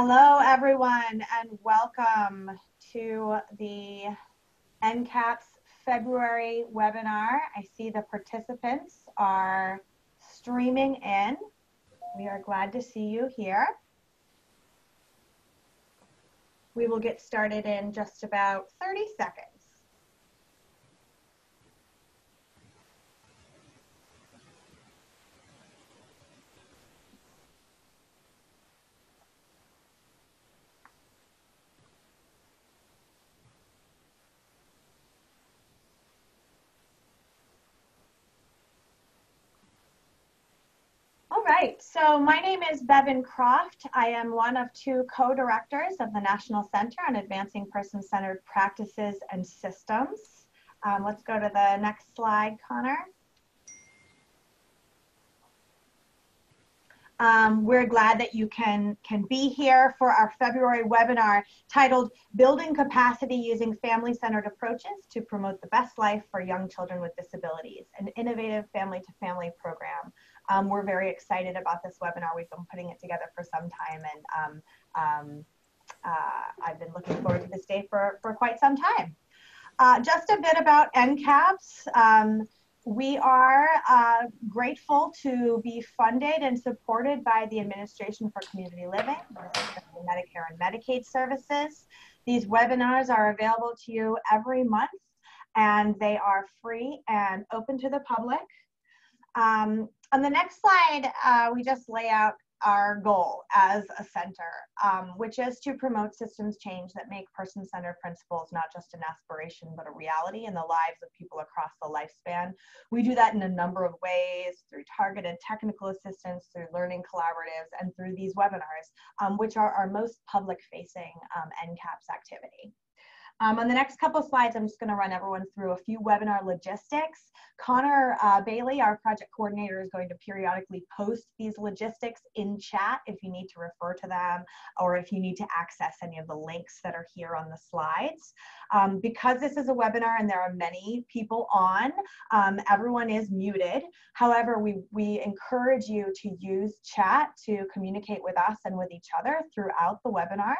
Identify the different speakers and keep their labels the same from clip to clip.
Speaker 1: Hello, everyone, and welcome to the NCAPS February webinar. I see the participants are streaming in. We are glad to see you here. We will get started in just about 30 seconds. All right, so my name is Bevan Croft. I am one of two co-directors of the National Center on Advancing Person-Centered Practices and Systems. Let's go to the next slide, Connor. We're glad that you can be here for our February webinar titled Building Capacity Using Family-Centered Approaches to Promote the Best Life for Young Children with Disabilities, an innovative family-to-family program. We're very excited about this webinar. We've been putting it together for some time, and I've been looking forward to this day for quite some time. Just a bit about NCAPS. We are grateful to be funded and supported by the Administration for Community Living, the Medicare and Medicaid services. These webinars are available to you every month, and they are free and open to the public. On the next slide, we just lay out our goal as a center, which is to promote systems change that make person-centered principles not just an aspiration, but a reality in the lives of people across the lifespan. We do that in a number of ways, through targeted technical assistance, through learning collaboratives, and through these webinars, which are our most public-facing NCAPS activity. On the next couple of slides, I'm just going to run everyone through a few webinar logistics. Connor Bailey, our project coordinator, is going to periodically post these logistics in chat if you need to refer to them or if you need to access any of the links that are here on the slides. Because this is a webinar and there are many people on, everyone is muted. However, we encourage you to use chat to communicate with us and with each other throughout the webinar.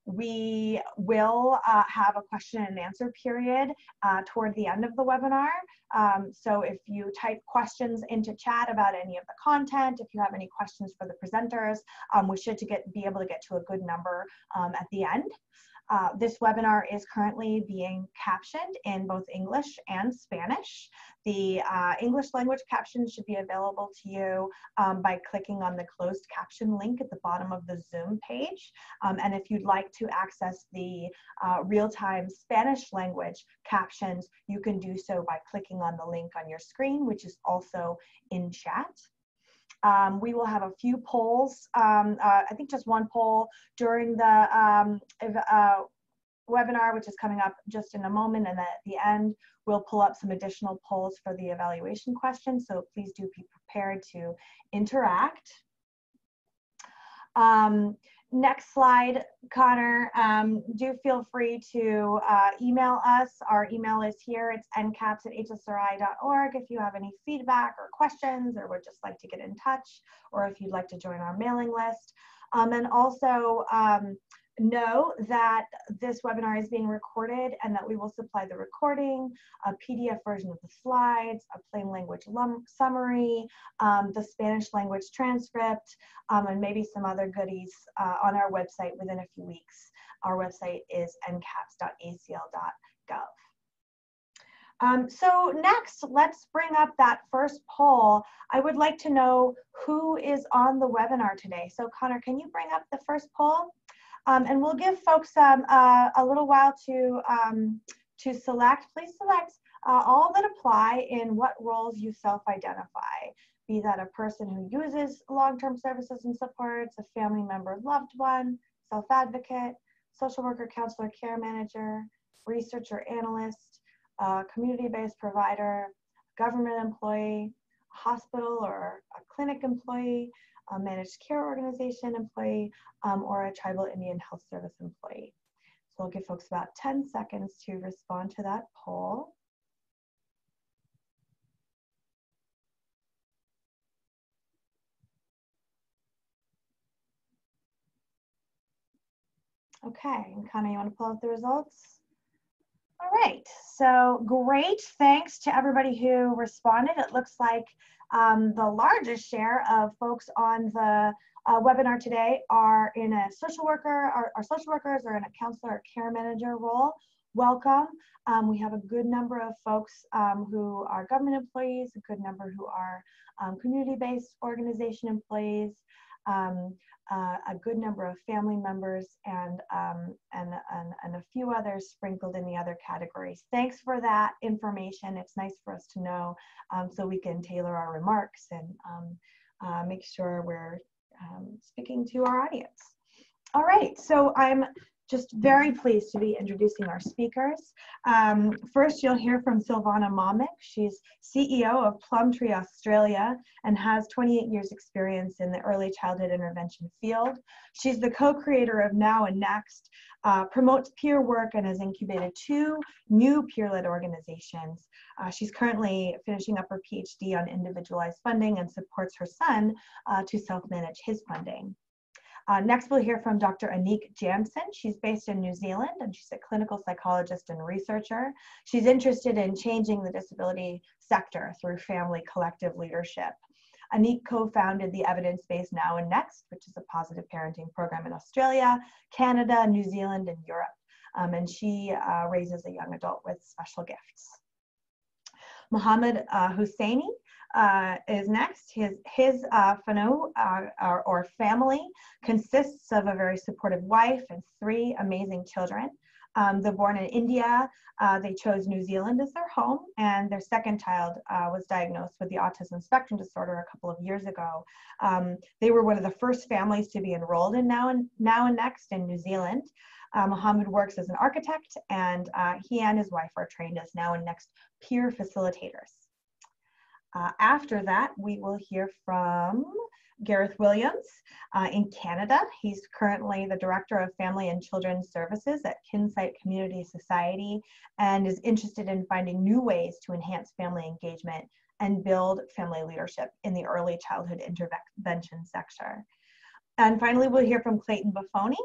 Speaker 1: We will have a question and answer period toward the end of the webinar. So if you type questions into chat about any of the content, if you have any questions for the presenters, we should be able to get to a good number at the end. This webinar is currently being captioned in both English and Spanish. The English language caption should be available to you by clicking on the closed caption link at the bottom of the Zoom page. And if you'd like to access the real-time Spanish language captions, you can do so by clicking on the link on your screen, which is also in chat. We will have a few polls, I think just one poll during the webinar, which is coming up just in a moment, and at the end we'll pull up some additional polls for the evaluation questions, so please do be prepared to interact. Next slide, Connor. Do feel free to email us. Our email is here. It's ncaps@hsri.org if you have any feedback or questions or would just like to get in touch, or if you'd like to join our mailing list. And also know that this webinar is being recorded and that we will supply the recording, a PDF version of the slides, a plain language summary, the Spanish language transcript, and maybe some other goodies on our website within a few weeks. Our website is ncaps.acl.gov. So next, let's bring up that first poll. I would like to know who is on the webinar today. So Connor, can you bring up the first poll? And we'll give folks a little while to select. Please select all that apply in what roles you self-identify, be that a person who uses long-term services and supports, a family member, loved one, self-advocate, social worker, counselor, care manager, researcher, analyst, community-based provider, government employee, hospital or a clinic employee, a managed care organization employee, or a tribal Indian health service employee. So I'll give folks about 10 seconds to respond to that poll. Okay, and Connie, you want to pull up the results? All right, so great. Thanks to everybody who responded. It looks like the largest share of folks on the webinar today are in a social worker, are social workers, or in a counselor or care manager role. Welcome. We have a good number of folks who are government employees, a good number who are community-based organization employees, a good number of family members, and a few others sprinkled in the other categories. Thanks for that information. It's nice for us to know so we can tailor our remarks and make sure we're speaking to our audience. All right, so I'm just very pleased to be introducing our speakers. First, you'll hear from Silvana Momik. She's CEO of Plumtree Australia and has 28 years experience in the early childhood intervention field. She's the co-creator of Now and Next, promotes peer work, and has incubated 2 new peer-led organizations. She's currently finishing up her PhD on individualized funding and supports her son to self-manage his funding. Next, we'll hear from Dr. Anik Jansen. She's based in New Zealand, and she's a clinical psychologist and researcher. She's interested in changing the disability sector through family collective leadership. Anik co-founded the evidence-based Now and Next, which is a positive parenting program in Australia, Canada, New Zealand, and Europe. And she raises a young adult with special gifts. Mohammed Husseini is next. His Fano, or family, consists of a very supportive wife and 3 amazing children. They're born in India. They chose New Zealand as their home, and their second child was diagnosed with the autism spectrum disorder a couple of years ago. They were one of the first families to be enrolled in Now and Next in New Zealand. Mohammed works as an architect, and he and his wife are trained as Now and Next peer facilitators. After that, we will hear from Gareth Williams in Canada. He's currently the Director of Family and Children's Services at Kinsight Community Society and is interested in finding new ways to enhance family engagement and build family leadership in the early childhood intervention sector. And finally, we'll hear from Clayton Buffoni.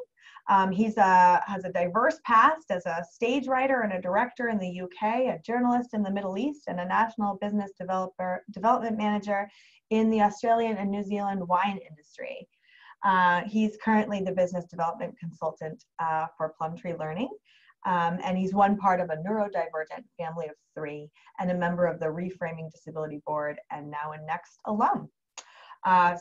Speaker 1: He has a diverse past as a stage writer and a director in the UK, a journalist in the Middle East, and a national business development manager in the Australian and New Zealand wine industry. He's currently the business development consultant for Plumtree Learning, and he's one part of a neurodivergent family of 3 and a member of the Reframing Disability Board and Now and Next alum.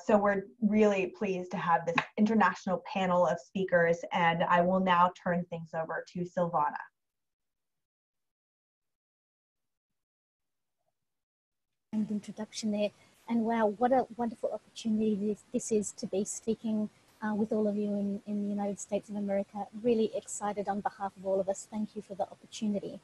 Speaker 1: So we're really pleased to have this international panel of speakers, and I will now turn things over to Silvana.
Speaker 2: And introduction there, and wow, what a wonderful opportunity this is to be speaking with all of you in the United States of America. Really excited on behalf of all of us. Thank you for the opportunity.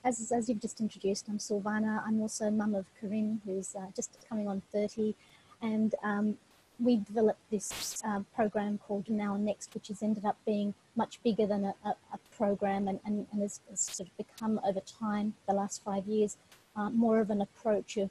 Speaker 2: As you've just introduced, I'm Silvana. I'm also mum of Corinne, who's just coming on 30. And we developed this program called Now and Next, which has ended up being much bigger than a program and has sort of become over time, the last 5 years, more of an approach of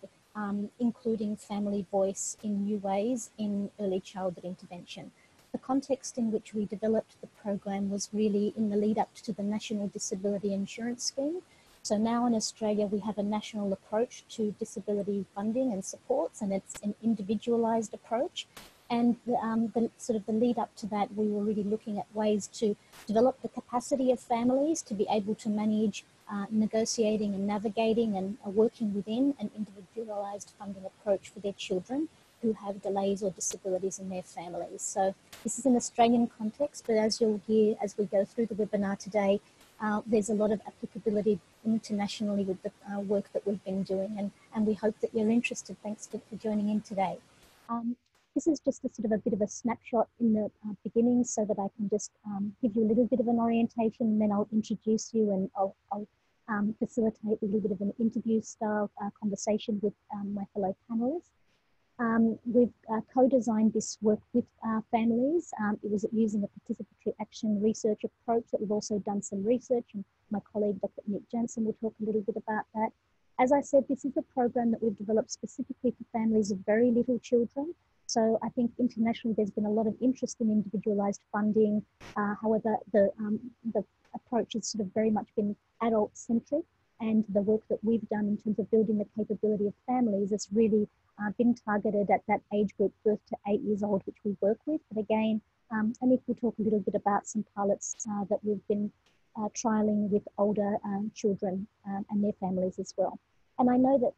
Speaker 2: including family voice in new ways in early childhood intervention. The context in which we developed the program was really in the lead up to the National Disability Insurance Scheme. So now in Australia, we have a national approach to disability funding and supports, and it's an individualised approach. And the sort of the lead up to that, we were really looking at ways to develop the capacity of families to be able to manage negotiating and navigating and working within an individualised funding approach for their children who have delays or disabilities in their families. So this is an Australian context, but as you'll hear as we go through the webinar today, there's a lot of applicability internationally with the work that we've been doing, and we hope that you're interested. Thanks for joining in today. This is just a sort of a bit of a snapshot in the beginning so that I can just give you a little bit of an orientation, and then I'll introduce you and I'll facilitate a little bit of an interview style conversation with my fellow panelists. We've co-designed this work with families. It was using a participatory action research approach that we've also done some research, and my colleague Dr. Nick Jensen will talk a little bit about that. As I said, this is a program that we've developed specifically for families of very little children. So I think internationally there's been a lot of interest in individualized funding. However, the approach has sort of very much been adult-centric, and the work that we've done in terms of building the capability of families has really been targeted at that age group, birth to 8 years old, which we work with. But again, Anik will talk a little bit about some pilots that we've been trialing with older children and their families as well. And I know that,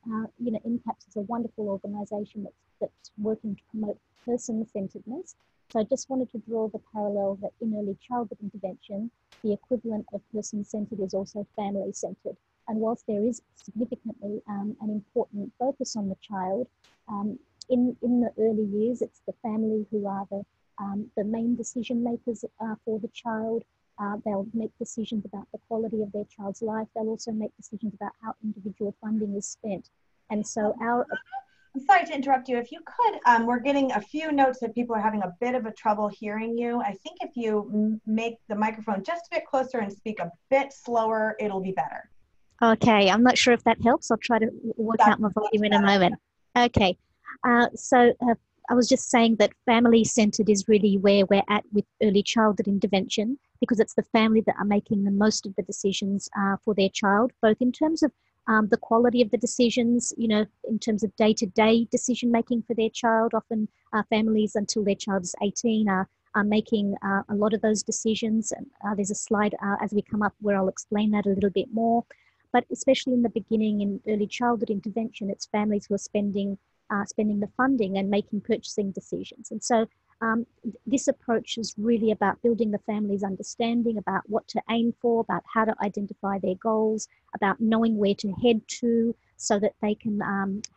Speaker 2: INCAPS is a wonderful organisation that's working to promote person-centeredness. So I just wanted to draw the parallel that in early childhood intervention, the equivalent of person-centered is also family-centered. And whilst there is significantly an important focus on the child, in the early years, it's the family who are the main decision makers for the child. They'll make decisions about the quality of their child's life. They'll also make decisions about how individual funding is spent. And so
Speaker 1: I'm sorry to interrupt you. If you could, we're getting a few notes that people are having a bit of a trouble hearing you. I think if you make the microphone just a bit closer and speak a bit slower, it'll be better.
Speaker 2: Okay, I'm not sure if that helps. I'll try to work out my volume in a moment. Okay, so I was just saying that family-centered is really where we're at with early childhood intervention, because it's the family that are making the most of the decisions for their child, both in terms of the quality of the decisions, in terms of day-to-day decision-making for their child. Often families, until their child is 18, are making a lot of those decisions. And there's a slide as we come up where I'll explain that a little bit more. But especially in the beginning, in early childhood intervention, it's families who are spending the funding and making purchasing decisions. And so this approach is really about building the family's understanding about what to aim for, about how to identify their goals, about knowing where to head to so that they can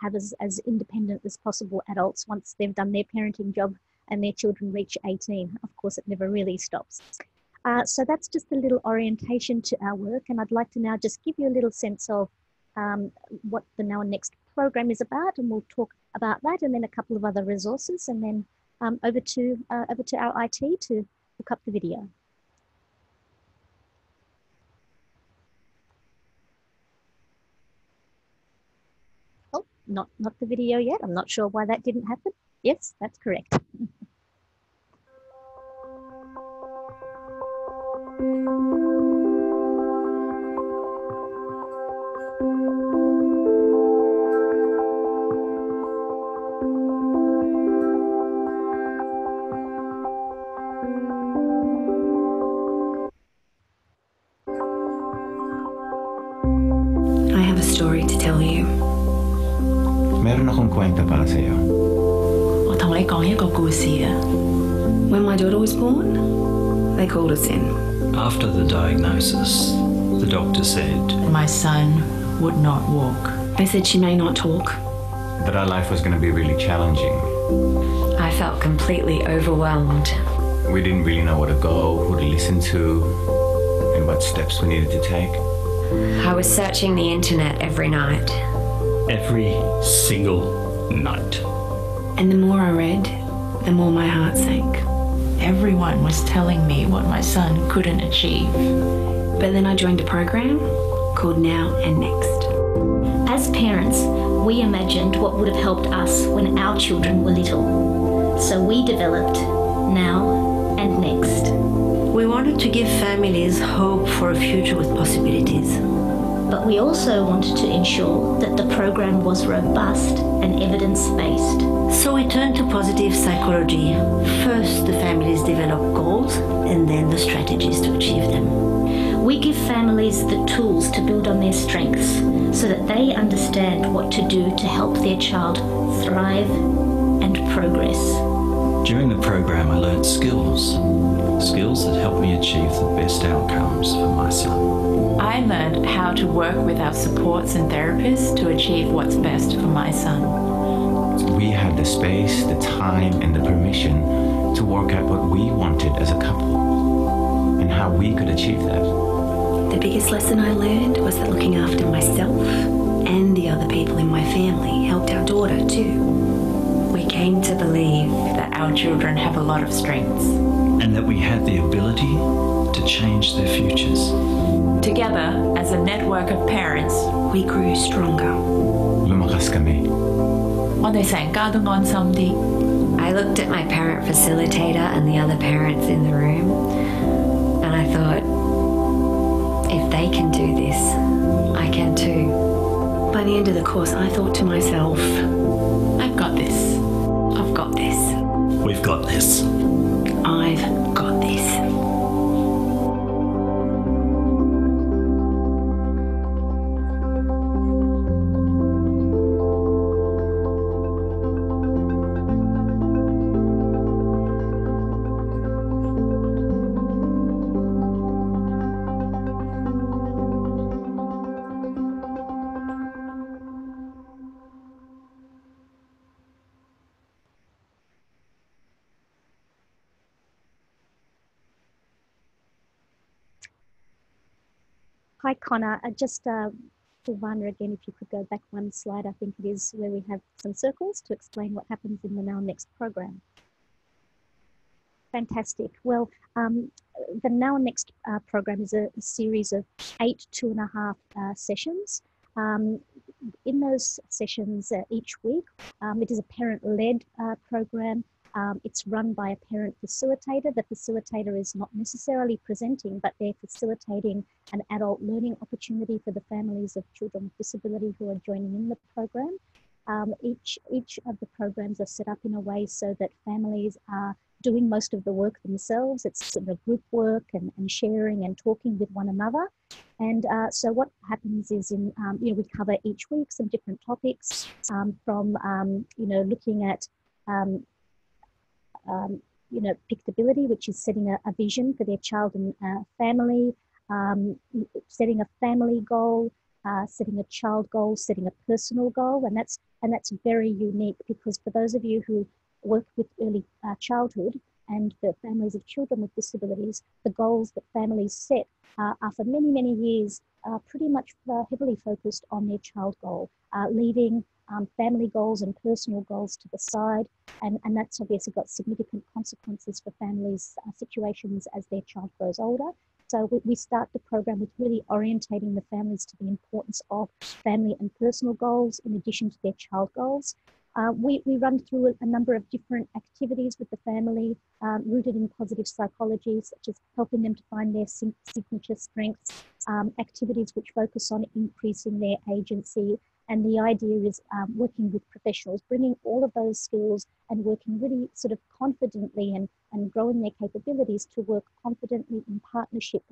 Speaker 2: have as independent as possible adults once they've done their parenting job and their children reach 18. Of course, it never really stops. So that's just a little orientation to our work. And I'd like to now just give you a little sense of what the Now and Next program is about, and we'll talk about that, and then a couple of other resources, and then over to our IT to look up the video. Oh, not the video yet. I'm not sure why that didn't happen. Yes, that's correct.
Speaker 3: I have a story to tell you.
Speaker 4: Meron akong kwento para sa'yo.
Speaker 3: 我同你講一個故事啊。When my daughter was born, they called us in.
Speaker 5: After the diagnosis, the doctor said,
Speaker 6: my son would not walk.
Speaker 3: They said she may not talk.
Speaker 4: That our life was going to be really challenging.
Speaker 3: I felt completely overwhelmed.
Speaker 4: We didn't really know where to go, who to listen to, and what steps we needed to take.
Speaker 3: I was searching the internet every night.
Speaker 5: every single night.
Speaker 3: And the more I read, the more my heart sank.
Speaker 6: Everyone was telling me what my son couldn't achieve.
Speaker 3: But then I joined a program called Now and Next.
Speaker 2: As parents, we imagined what would have helped us when our children were little. So we developed Now and Next.
Speaker 7: We wanted to give families hope for a future with possibilities.
Speaker 2: But we also wanted to ensure that the program was robust and evidence-based.
Speaker 7: So we turned to positive psychology. First, the families develop goals, and then the strategies to achieve them.
Speaker 2: We give families the tools to build on their strengths so that they understand what to do to help their child thrive and progress.
Speaker 5: During the program, I learned skills that helped me achieve the best outcomes for my son.
Speaker 6: I learned how to work with our supports and therapists to achieve what's best for my son.
Speaker 4: We had the space, the time, and the permission to work out what we wanted as a couple and how we could achieve that.
Speaker 3: The biggest lesson I learned was that looking after myself and the other people in my family helped our daughter too.
Speaker 6: We came to believe that our children have a lot of strengths.
Speaker 5: And that we had the ability to change their futures.
Speaker 6: Together, as a network of parents,
Speaker 3: we grew stronger.
Speaker 4: Lumakas kami.
Speaker 6: 我哋成家都安心啲。
Speaker 3: I I looked at my parent facilitator and the other parents in the room, and I thought, if they can do this, I can too. By the end of the course, I thought to myself,
Speaker 6: I've got this.
Speaker 3: I've got this.
Speaker 5: We've got this.
Speaker 3: I've got this.
Speaker 2: Hi, Connor. Just Silvana, again, if you could go back one slide, I think it is where we have some circles to explain what happens in the Now Next program. Fantastic. Well, the Now Next program is a series of 8 2.5 sessions. In those sessions each week, it is a parent-led program. It's run by a parent facilitator. The facilitator is not necessarily presenting, but they're facilitating an adult learning opportunity for the families of children with disability who are joining in the program. Each of the programs are set up in a way so that families are doing most of the work themselves. It's sort of group work and sharing and talking with one another. And so what happens is we cover each week some different topics from looking at pictability, which is setting a vision for their child and family, setting a family goal, setting a child goal, setting a personal goal, and that's very unique, because for those of you who work with early childhood and the families of children with disabilities, the goals that families set are for many, many years pretty much heavily focused on their child goal, leaving family goals and personal goals to the side, and that's obviously got significant consequences for families' situations as their child grows older. So we start the program with really orientating the families to the importance of family and personal goals in addition to their child goals. We run through a number of different activities with the family rooted in positive psychology, such as helping them to find their signature strengths, activities which focus on increasing their agency. And the idea is working with professionals, bringing all of those skills and working really sort of confidently and growing their capabilities to work confidently in partnership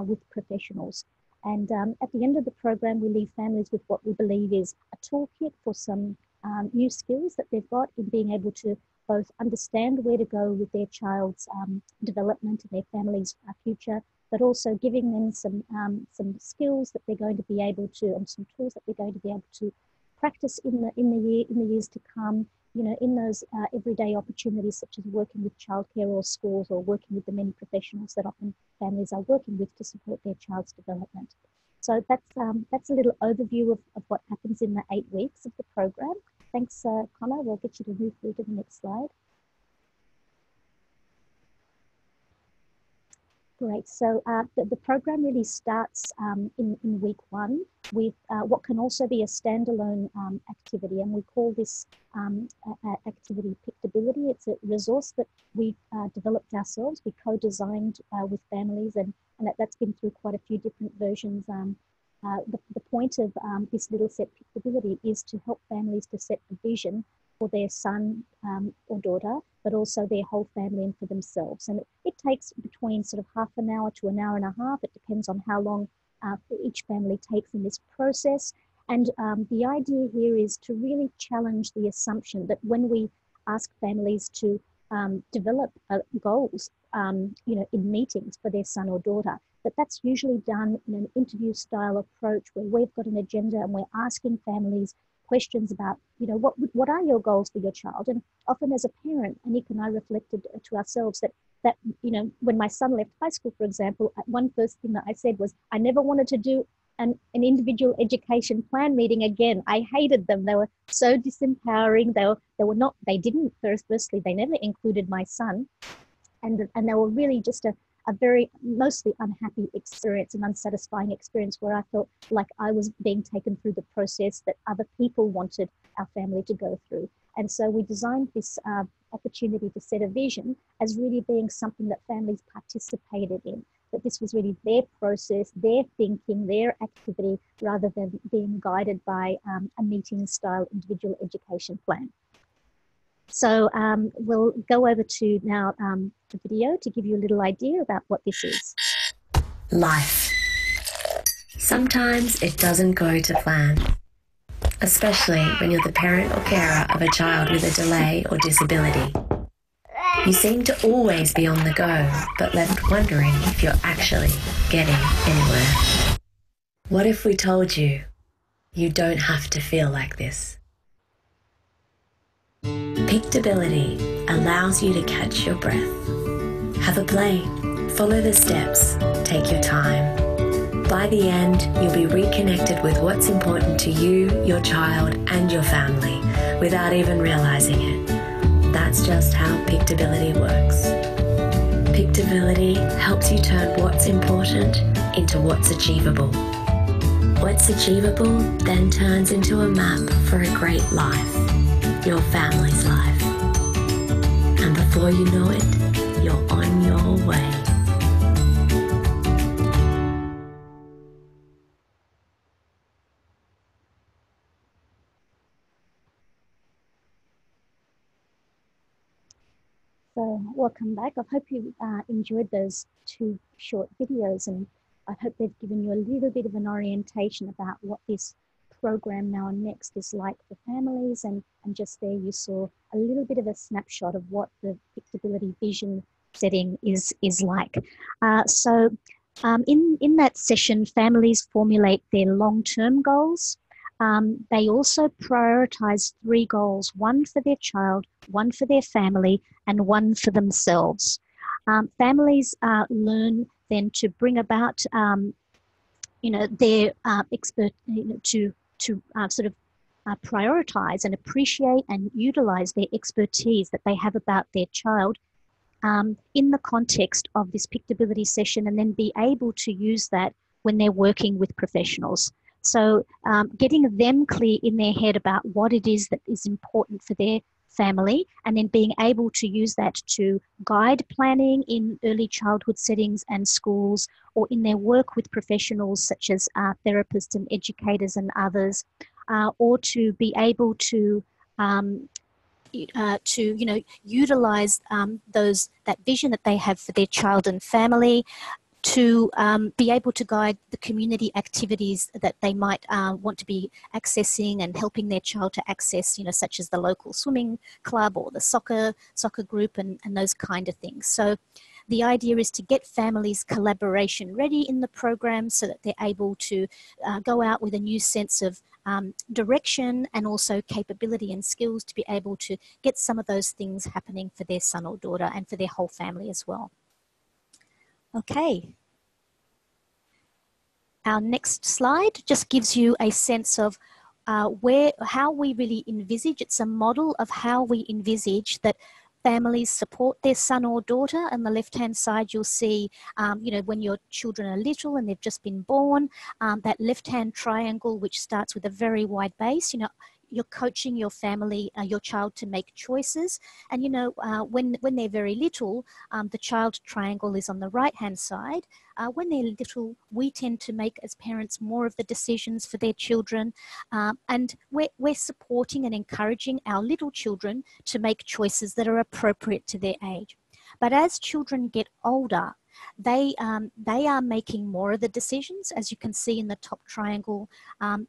Speaker 2: with professionals. And at the end of the program, we leave families with what we believe is a toolkit for some new skills that they've got in being able to both understand where to go with their child's development and their family's future, but also giving them some skills that they're going to be able to, and some tools that they're going to be able to practice in the years to come, in those everyday opportunities, such as working with childcare or schools, or working with the many professionals that often families are working with to support their child's development. So that's a little overview of what happens in the 8 weeks of the program. Thanks, Connor. We'll get you to move through to the next slide. Great. So the program really starts in week 1 with what can also be a standalone activity, and we call this activity Pictability. It's a resource that we developed ourselves. We co-designed with families, and that's been through quite a few different versions. The point of this little set Pictability is to help families to set a vision for their son or daughter, but also their whole family and for themselves. And it takes between sort of half an hour to an hour and a half. It depends on how long each family takes in this process. And the idea here is to really challenge the assumption that when we ask families to develop goals, in meetings for their son or daughter, that's usually done in an interview style approach where we've got an agenda and we're asking families questions about, what are your goals for your child? And often as a parent, Anik and I reflected to ourselves that when my son left high school, for example, one first thing that I said was, I never wanted to do an individual education plan meeting again. I hated them. They were so disempowering. Firstly, they never included my son. And they were really just a a very mostly unhappy experience, an unsatisfying experience where I felt like I was being taken through the process that other people wanted our family to go through. And so we designed this opportunity to set a vision as really being something that families participated in, that this was really their process, their thinking, their activity, rather than being guided by a meeting-style individual education plan. So we'll go over to now the video to give you a little idea about what this is.
Speaker 3: Life. Sometimes it doesn't go to plan, especially when you're the parent or carer of a child with a delay or disability. You seem to always be on the go, but left wondering if you're actually getting anywhere. What if we told you you don't have to feel like this? Pictability allows you to catch your breath. Have a play, follow the steps, take your time. By the end, you'll be reconnected with what's important to you, your child, and your family without even realizing it. That's just how Pictability works. Pictability helps you turn what's important into what's achievable. What's achievable then turns into a map for a great life, your family's life. And before you know it, you're on your way.
Speaker 2: So welcome back. I hope you enjoyed those two short videos, and I hope they've given you a little bit of an orientation about what this program Now and Next is like for families, and just there you saw a little bit of a snapshot of what the Pictability vision setting is like. In that session, families formulate their long-term goals. They also prioritize 3 goals, one for their child, one for their family, and one for themselves. Families learn then to bring about, their expert, to prioritize and appreciate and utilize their expertise that they have about their child in the context of this Pictability session, and then be able to use that when they're working with professionals. So getting them clear in their head about what it is that is important for their family, and then being able to use that to guide planning in early childhood settings and schools, or in their work with professionals such as therapists and educators and others, or to be able to utilize that vision that they have for their child and family, to be able to guide the community activities that they might want to be accessing and helping their child to access, such as the local swimming club or the soccer group and those kind of things. So the idea is to get families' collaboration ready in the program so that they're able to go out with a new sense of direction, and also capability and skills to be able to get some of those things happening for their son or daughter and for their whole family as well. Okay. Our next slide just gives you a sense of how we really envisage. It's a model of how we envisage that families support their son or daughter. On the left-hand side, you'll see, when your children are little and they've just been born, that left-hand triangle, which starts with a very wide base, you're coaching your family, your child to make choices. And, when they're very little, the child triangle is on the right-hand side. When they're little, we tend to make, as parents, more of the decisions for their children. And we're supporting and encouraging our little children to make choices that are appropriate to their age. But as children get older, they are making more of the decisions, as you can see in the top triangle.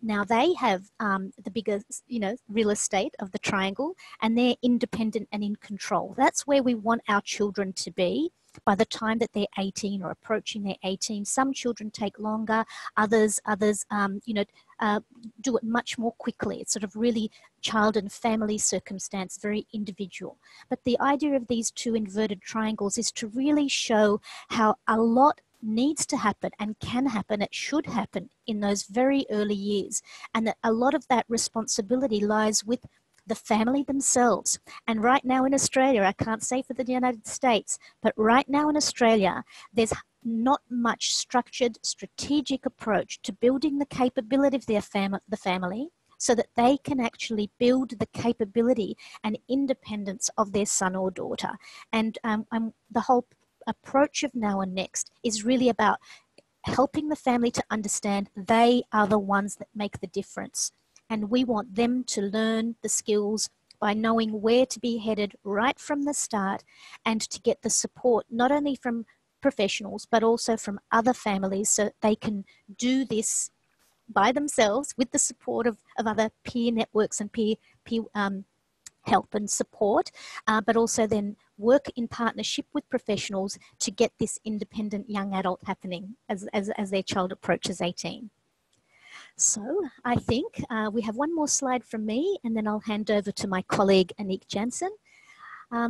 Speaker 2: Now they have the bigger, real estate of the triangle, and they're independent and in control. That's where we want our children to be by the time that they're 18 or approaching their 18. Some children take longer, others do it much more quickly. It's sort of really child and family circumstance, very individual. But the idea of these two inverted triangles is to really show how a lot needs to happen and can happen, it should happen in those very early years, and that a lot of that responsibility lies with the family themselves. And right now in Australia, I can't say for the United States, but right now in Australia, there's not much structured, strategic approach to building the capability of the family so that they can actually build the capability and independence of their son or daughter. And the whole approach of Now and Next is really about helping the family to understand they are the ones that make the difference. And we want them to learn the skills by knowing where to be headed right from the start, and to get the support not only from professionals but also from other families, so they can do this by themselves with the support of other peer networks and peer help and support, but also then work in partnership with professionals to get this independent young adult happening as their child approaches 18. So I think we have one more slide from me, and then I'll hand over to my colleague Anik Jansen.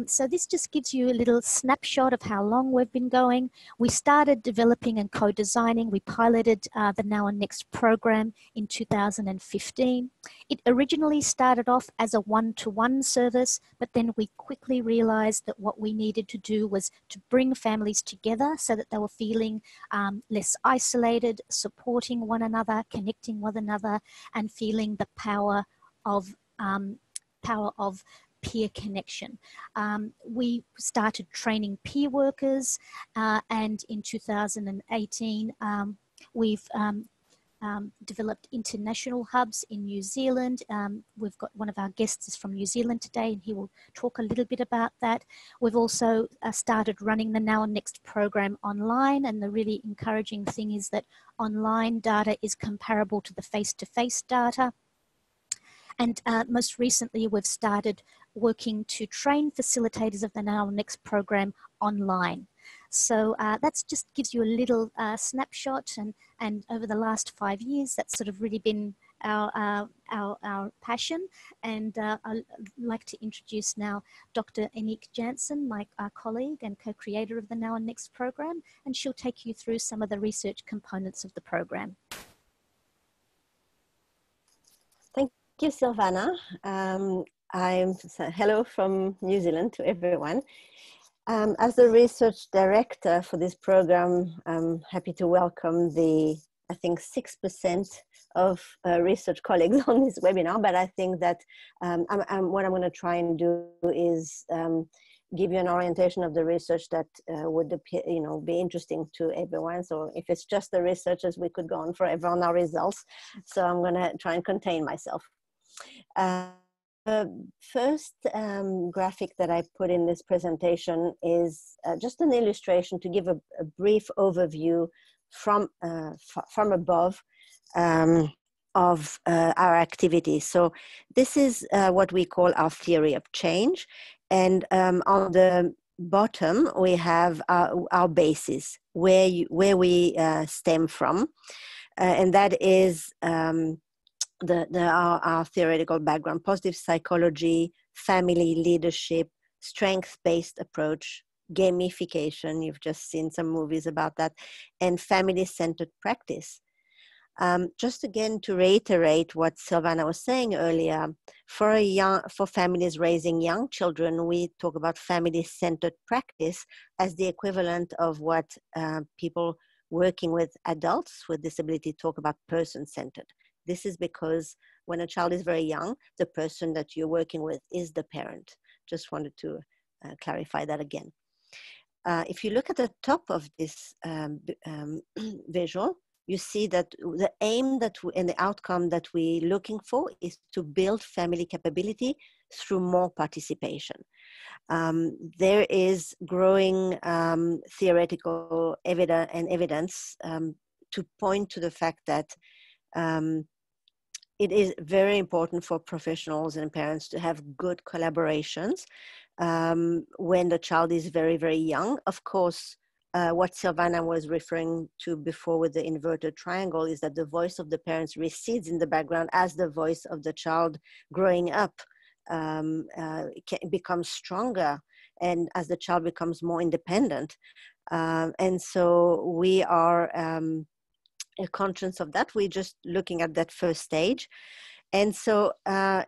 Speaker 2: So this just gives you a little snapshot of how long we've been going. We started developing and co-designing. We piloted the Now and Next program in 2015. It originally started off as a one-to-one service, but then we quickly realized that what we needed to do was to bring families together so that they were feeling less isolated, supporting one another, connecting one another, and feeling the power of peer connection. We started training peer workers, and in 2018 we've developed international hubs in New Zealand. We've got one of our guests is from New Zealand today, and he will talk a little bit about that. We've also started running the Now and Next program online, and the really encouraging thing is that online data is comparable to the face-to-face data. And most recently, we've started working to train facilitators of the Now and Next program online. So that just gives you a little snapshot, and over the last 5 years, that's sort of really been our passion. And I'd like to introduce now Dr. Anik Jansen, my colleague and co-creator of the Now and Next program, and she'll take you through some of the research components of the program.
Speaker 8: Thank you, Silvana. Hello from New Zealand to everyone. As the research director for this program, I'm happy to welcome the, I think, 6% of research colleagues on this webinar, but I think that what I'm going to try and do is give you an orientation of the research that would appear, be interesting to everyone. So if it's just the researchers, we could go on forever on our results. So I'm going to try and contain myself. The first graphic that I put in this presentation is just an illustration to give a brief overview from above of our activities. So this is what we call our theory of change. And on the bottom, we have our basis, where we stem from. And that is our theoretical background: positive psychology, family leadership, strength-based approach, gamification, you've just seen some movies about that, and family-centered practice. Just again to reiterate what Silvana was saying earlier, for families raising young children, we talk about family-centered practice as the equivalent of what people working with adults with disability talk about person-centered. This is because when a child is very young, the person that you're working with is the parent. Just wanted to clarify that again. If you look at the top of this visual, you see that the aim and the outcome that we're looking for is to build family capability through more participation. There is growing theoretical evidence to point to the fact that it is very important for professionals and parents to have good collaborations when the child is very, very young. Of course, what Silvana was referring to before with the inverted triangle is that the voice of the parents recedes in the background as the voice of the child growing up becomes stronger, and as the child becomes more independent. And so we are conscious of that. We're just looking at that first stage. And so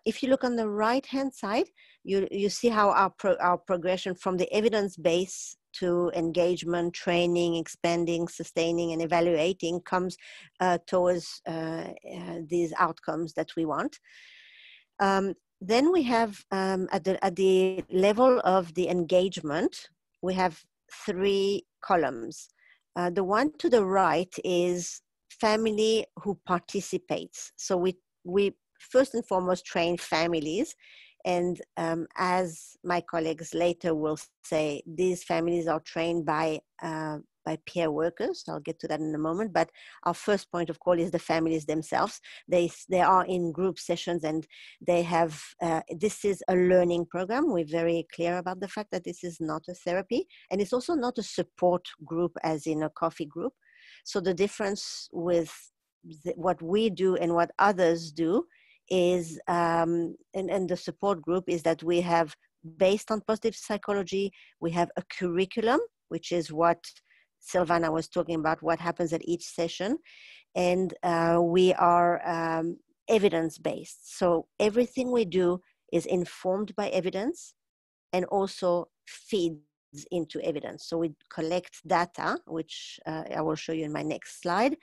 Speaker 8: if you look on the right-hand side, you see how our progression from the evidence base to engagement, training, expanding, sustaining, and evaluating comes towards these outcomes that we want. Then we have at the level of the engagement, we have 3 columns. The one to the right is family who participates. So we first and foremost train families, and as my colleagues later will say, these families are trained by peer workers. I'll get to that in a moment, but our first point of call is the families themselves. They are in group sessions, and they have, this is a learning program. We're very clear about the fact that this is not a therapy, and it's also not a support group as in a coffee group. So the difference with what we do and what others do is, and the support group is that we have, based on positive psychology, we have a curriculum, which is what Silvana was talking about, what happens at each session. And we are evidence-based. So everything we do is informed by evidence and also feeds into evidence. So we collect data, which I will show you in my next slide,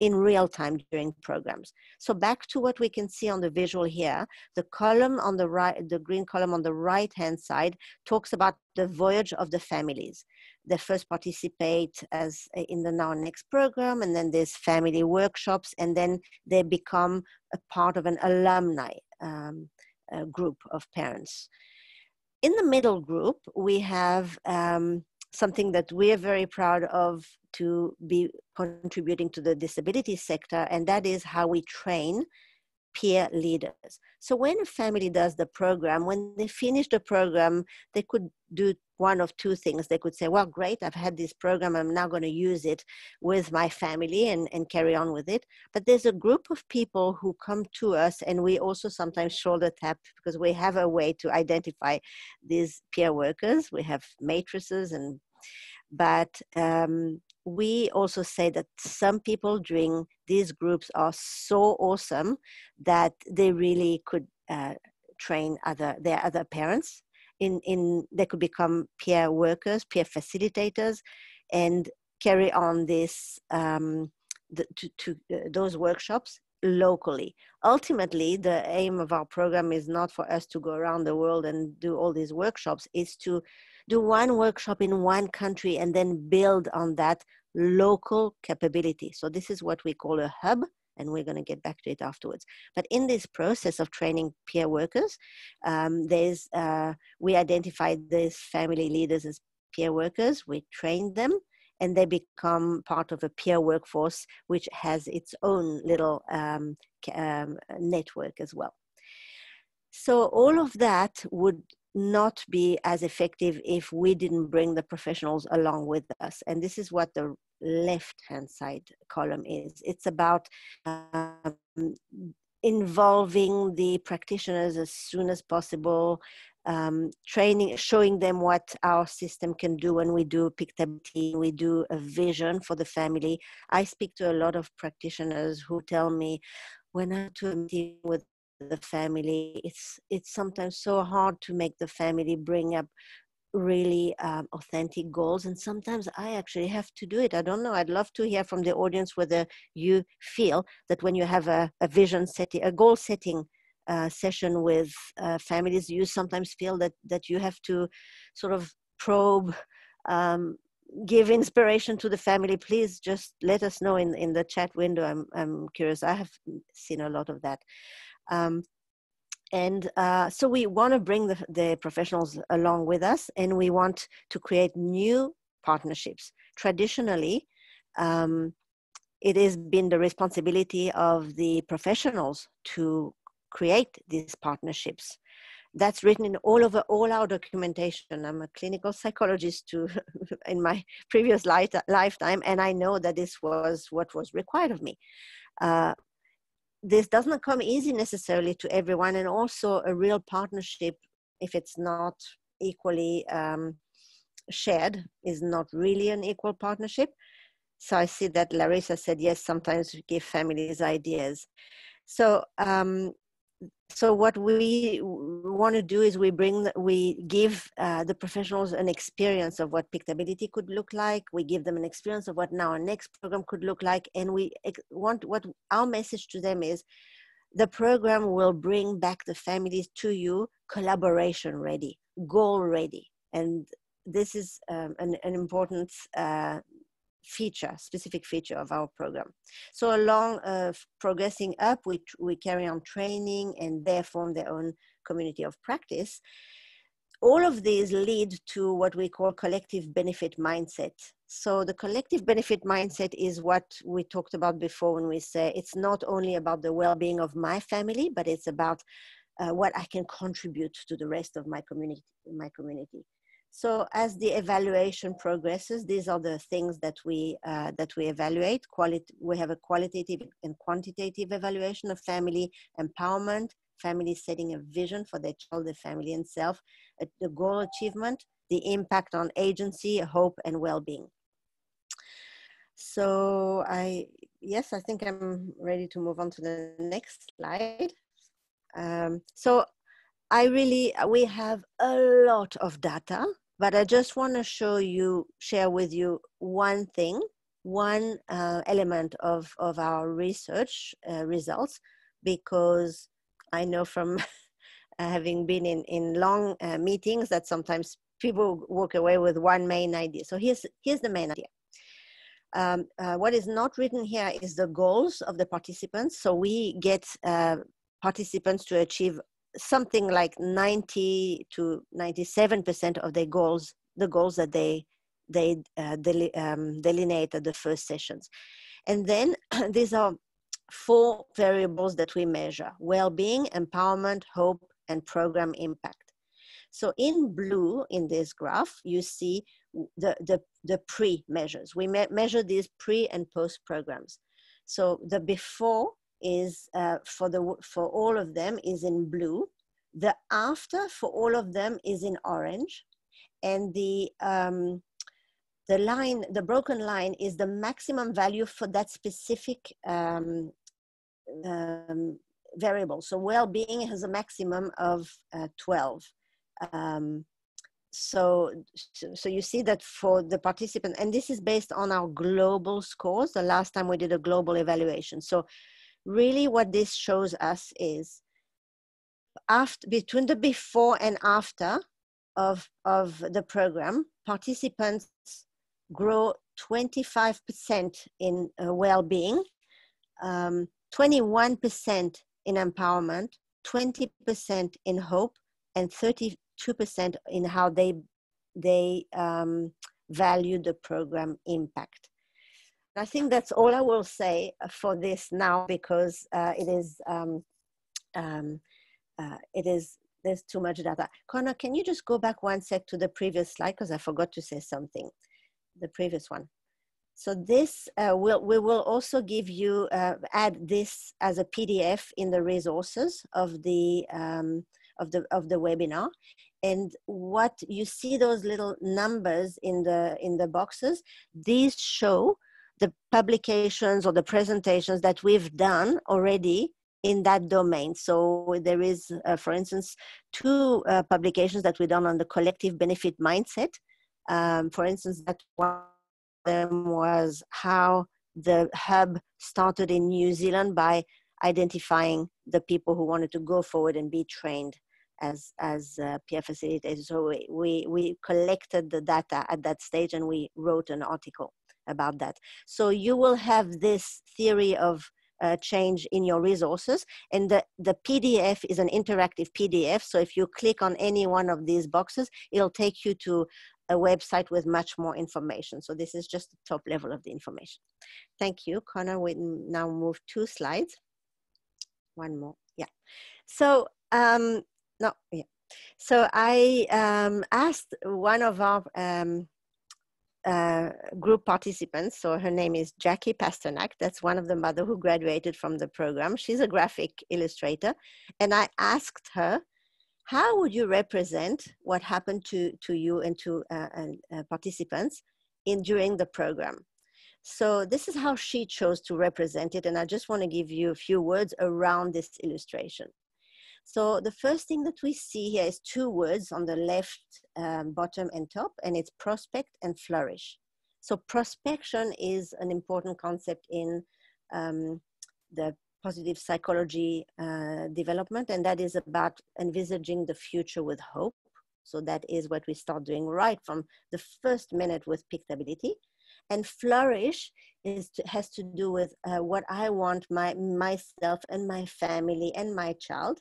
Speaker 8: in real time during programs. So back to what we can see on the visual here, the column on the right, the green column on the right-hand side talks about the voyage of the families. They first participate as in the Now Next program, and then there's family workshops, and then they become a part of an alumni group of parents. In the middle group, we have something that we are very proud of to be contributing to the disability sector, and that is how we train peer leaders. So when a family does the program, when they finish the program, they could do one of 2 things. They could say, well, great, I've had this program, I'm now going to use it with my family and carry on with it. But there's a group of people who come to us, and we also sometimes shoulder tap, because we have a way to identify these peer workers. We have matrices, but we also say that some people during these groups are so awesome that they really could train their other parents. They could become peer workers, peer facilitators, and carry on this those workshops locally. Ultimately, the aim of our program is not for us to go around the world and do all these workshops. It's to do one workshop in one country and then build on that local capability. So this is what we call a hub, and we're going to get back to it afterwards. But in this process of training peer workers, we identified these family leaders as peer workers, we trained them, and they become part of a peer workforce, which has its own little network as well. So all of that would not be as effective if we didn't bring the professionals along with us. And this is what the left-hand side column is. It's about involving the practitioners as soon as possible, training, showing them what our system can do when we do pictability, we do a vision for the family. I speak to a lot of practitioners who tell me, when I do a meeting with the family, it's sometimes so hard to make the family bring up really authentic goals, and sometimes I actually have to do it. I don't know, I'd love to hear from the audience whether you feel that when you have a vision setting, a goal setting session with families, you sometimes feel that you have to sort of probe, give inspiration to the family. Please just let us know in the chat window. I'm curious. I have seen a lot of that. So we want to bring the professionals along with us, and we want to create new partnerships. Traditionally, it has been the responsibility of the professionals to create these partnerships. That's written in all our documentation. I'm a clinical psychologist too, in my previous lifetime, and I know that this was what was required of me. This doesn't come easy necessarily to everyone, and also a real partnership, if it's not equally shared, is not really an equal partnership. So I see that Larissa said, yes, sometimes we give families ideas. So so what we want to do is we give the professionals an experience of what Pictability could look like. We give them an experience of what now our next program could look like. And we want, what our message to them is, the program will bring back the families to you collaboration ready, goal ready. And this is an important specific feature of our program. So along progressing up, we carry on training, and they form their own community of practice. All of these lead to what we call collective benefit mindset. So the collective benefit mindset is what we talked about before when we say it's not only about the well-being of my family, but it's about what I can contribute to the rest of my community. So as the evaluation progresses, these are the things that we evaluate. We have a qualitative and quantitative evaluation of family empowerment, family setting a vision for their child, their family and self, the goal achievement, the impact on agency, hope, and well-being. So I think I'm ready to move on to the next slide. So we have a lot of data, but I just want to share with you one thing, one element of our research results, because I know from having been in long meetings that sometimes people walk away with one main idea. So here's the main idea. What is not written here is the goals of the participants. So we get participants to achieve something like 90 to 97% of their goals, the goals that they delineate at the first sessions. And then these are 4 variables that we measure: well-being, empowerment, hope, and program impact. So in blue in this graph, you see the pre-measures. We measure these pre and post programs. So the before is for all of them is in blue. The after for all of them is in orange, and the broken line is the maximum value for that specific variable. So well-being has a maximum of 12. So you see that for the participant, and this is based on our global scores. The last time we did a global evaluation. So really what this shows us is between the before and after of the program, participants grow 25% in well-being, 21% in empowerment, 20% in hope, and 32% in how they value the program impact. I think that's all I will say for this now, because there's too much data. Connor, can you just go back one sec to the previous slide, because I forgot to say something, the previous one. So this we will also give you add this as a PDF in the resources of the webinar. And what you see, those little numbers in the boxes, these show the publications or the presentations that we've done already in that domain. So there is, for instance, 2 publications that we've done on the collective benefit mindset. For instance, that one of them was how the hub started in New Zealand by identifying the people who wanted to go forward and be trained as peer facilitators. So we collected the data at that stage, and we wrote an article about that. So you will have this theory of change in your resources, and the PDF is an interactive PDF. So if you click on any one of these boxes, it'll take you to a website with much more information. So this is just the top level of the information. Thank you, Connor. We now move 2 slides. One more, yeah. So So I asked one of our group participants, so her name is Jackie Pasternak. That's one of the mother who graduated from the program. She's a graphic illustrator. And I asked her, how would you represent what happened to you and to participants during the program? So this is how she chose to represent it. And I just want to give you a few words around this illustration. So the first thing that we see here is two words on the left, bottom and top, and it's prospect and flourish. So prospection is an important concept in the positive psychology development, and that is about envisaging the future with hope. So that is what we start doing right from the first minute with Pictability. And flourish has to do with what I want myself and my family and my child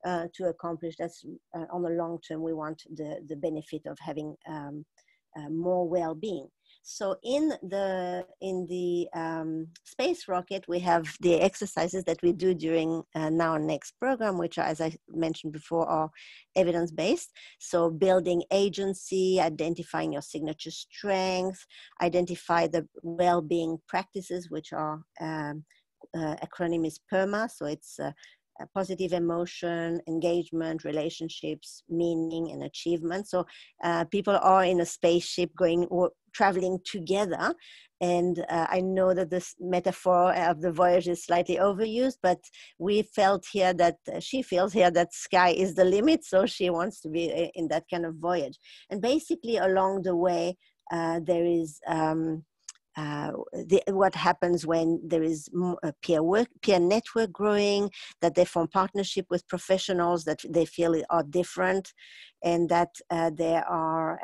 Speaker 8: to accomplish. That's on the long term, we want the benefit of having more well-being. So in the space rocket, we have the exercises that we do during Now and Next program, which are, as I mentioned before, are evidence-based. So building agency, identifying your signature strengths, identify the well-being practices, which are acronym is PERMA. So it's positive emotion, engagement, relationships, meaning, and achievement. So people are in a spaceship traveling together. And I know that this metaphor of the voyage is slightly overused, but we felt here that she feels here that sky is the limit. So she wants to be in that kind of voyage. And basically along the way, there is what happens when there is peer network growing, that they form partnership with professionals that they feel are different, and that there are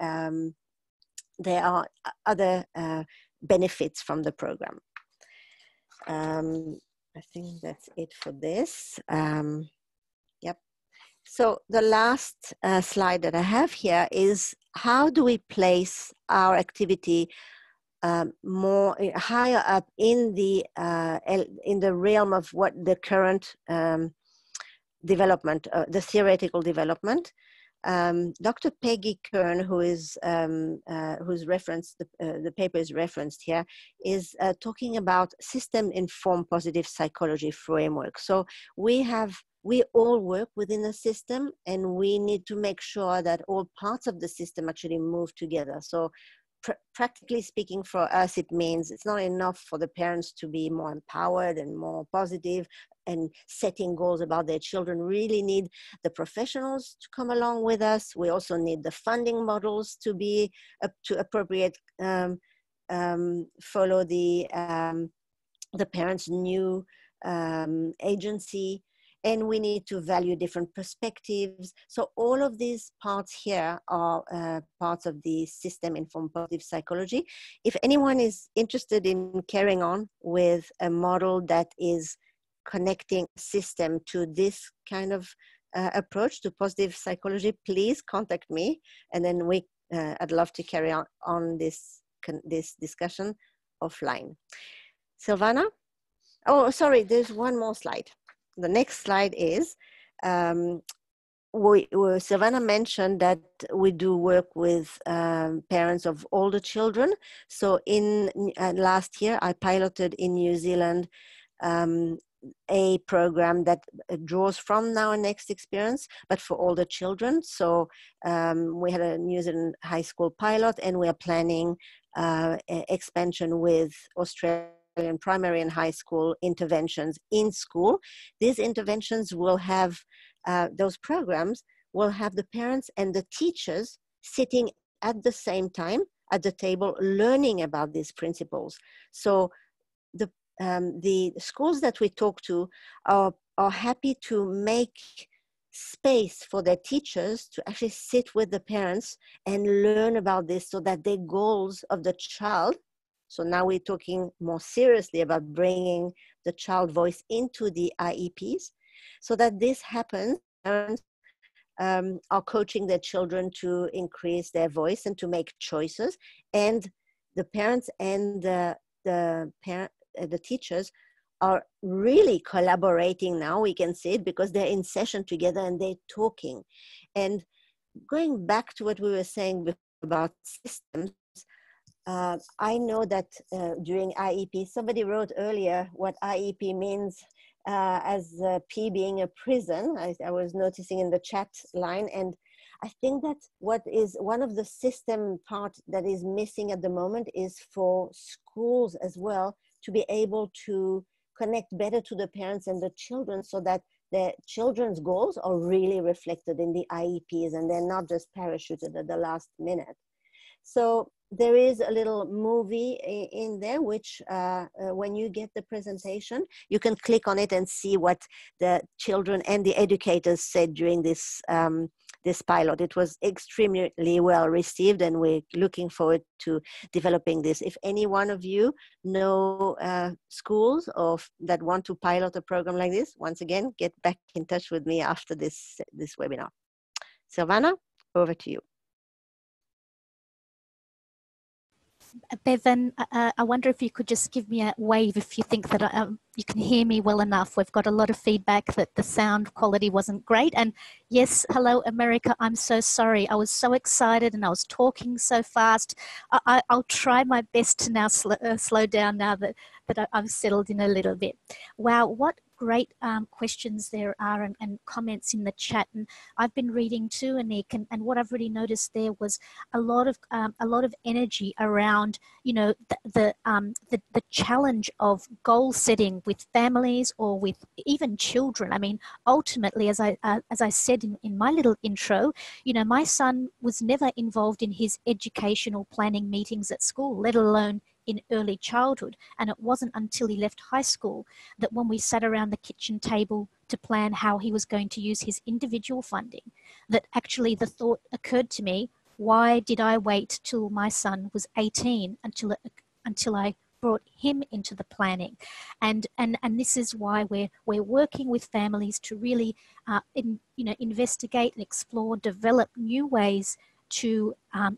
Speaker 8: other benefits from the program. I think that's it for this. Yep. So the last slide that I have here is how do we place our activity more higher up in the realm of what the current development, the theoretical development. Dr. Peggy Kern, who's referenced, the paper is referenced here, is talking about system-informed positive psychology framework. So we all work within a system, and we need to make sure that all parts of the system actually move together. So practically speaking, for us, it means it's not enough for the parents to be more empowered and more positive and setting goals about their children. Really need the professionals to come along with us. We also need the funding models to be to appropriate, follow the parents' new agency. And we need to value different perspectives. So all of these parts here are parts of the system-informed positive psychology. If anyone is interested in carrying on with a model that is connecting system to this kind of approach to positive psychology, please contact me. And then I'd love to carry on this discussion offline. Silvana? Oh, sorry, there's one more slide. The next slide is, Silvana mentioned that we do work with parents of older children. So in last year, I piloted in New Zealand a program that draws from Now and Next experience, but for older children. So we had a New Zealand high school pilot, and we are planning expansion with Australia in primary and high school interventions in school. These interventions will have, those programs will have the parents and the teachers sitting at the same time at the table learning about these principles. So the schools that we talk to are happy to make space for their teachers to actually sit with the parents and learn about this, so that the goals of the child. So now we're talking more seriously about bringing the child voice into the IEPs. So that this happens, parents are coaching their children to increase their voice and to make choices. And the parents and the teachers are really collaborating now. We can see it because they're in session together and they're talking. And going back to what we were saying about systems, I know that during IEP, somebody wrote earlier what IEP means as P being a prison. I was noticing in the chat line, and I think that what is one of the system part that is missing at the moment is for schools as well to be able to connect better to the parents and the children, so that the children's goals are really reflected in the IEPs, and they're not just parachuted at the last minute. So there is a little movie in there, which when you get the presentation, you can click on it and see what the children and the educators said during this this pilot. It was extremely well received, and we're looking forward to developing this. If any one of you know schools that want to pilot a program like this, once again, get back in touch with me after this webinar. Silvana, over to you.
Speaker 2: Bevan, I wonder if you could just give me a wave if you think that you can hear me well enough. We've got a lot of feedback that the sound quality wasn't great. And yes, hello, America. I'm so sorry. I was so excited and I was talking so fast. I'll try my best to now slow down now that I've settled in a little bit. Wow, what great questions there are and comments in the chat. And I've been reading too, Anik, and what I've really noticed there was a lot of energy around, you know, the challenge of goal setting with families or with even children. I mean, ultimately, as I said in my little intro, you know, my son was never involved in his educational planning meetings at school, let alone in early childhood. And it wasn't until he left high school that when we sat around the kitchen table to plan how he was going to use his individual funding, that actually the thought occurred to me, why did I wait till my son was 18 until I brought him into the planning? And this is why we're working with families to really investigate and explore, develop new ways to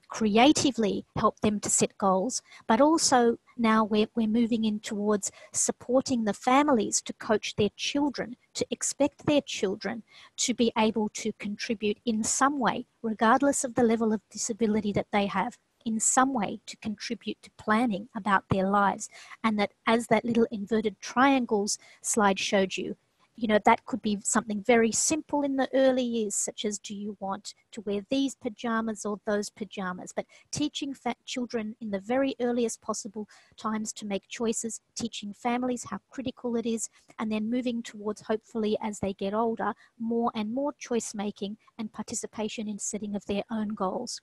Speaker 2: creatively help them to set goals, but also now we're moving in towards supporting the families to coach their children, to expect their children to be able to contribute in some way, regardless of the level of disability that they have, in some way to contribute to planning about their lives. And that, as that little inverted triangles slide showed you, you know, that could be something very simple in the early years, such as, do you want to wear these pajamas or those pajamas? But teaching children in the very earliest possible times to make choices, teaching families how critical it is, and then moving towards, hopefully, as they get older, more and more choice making and participation in setting of their own goals.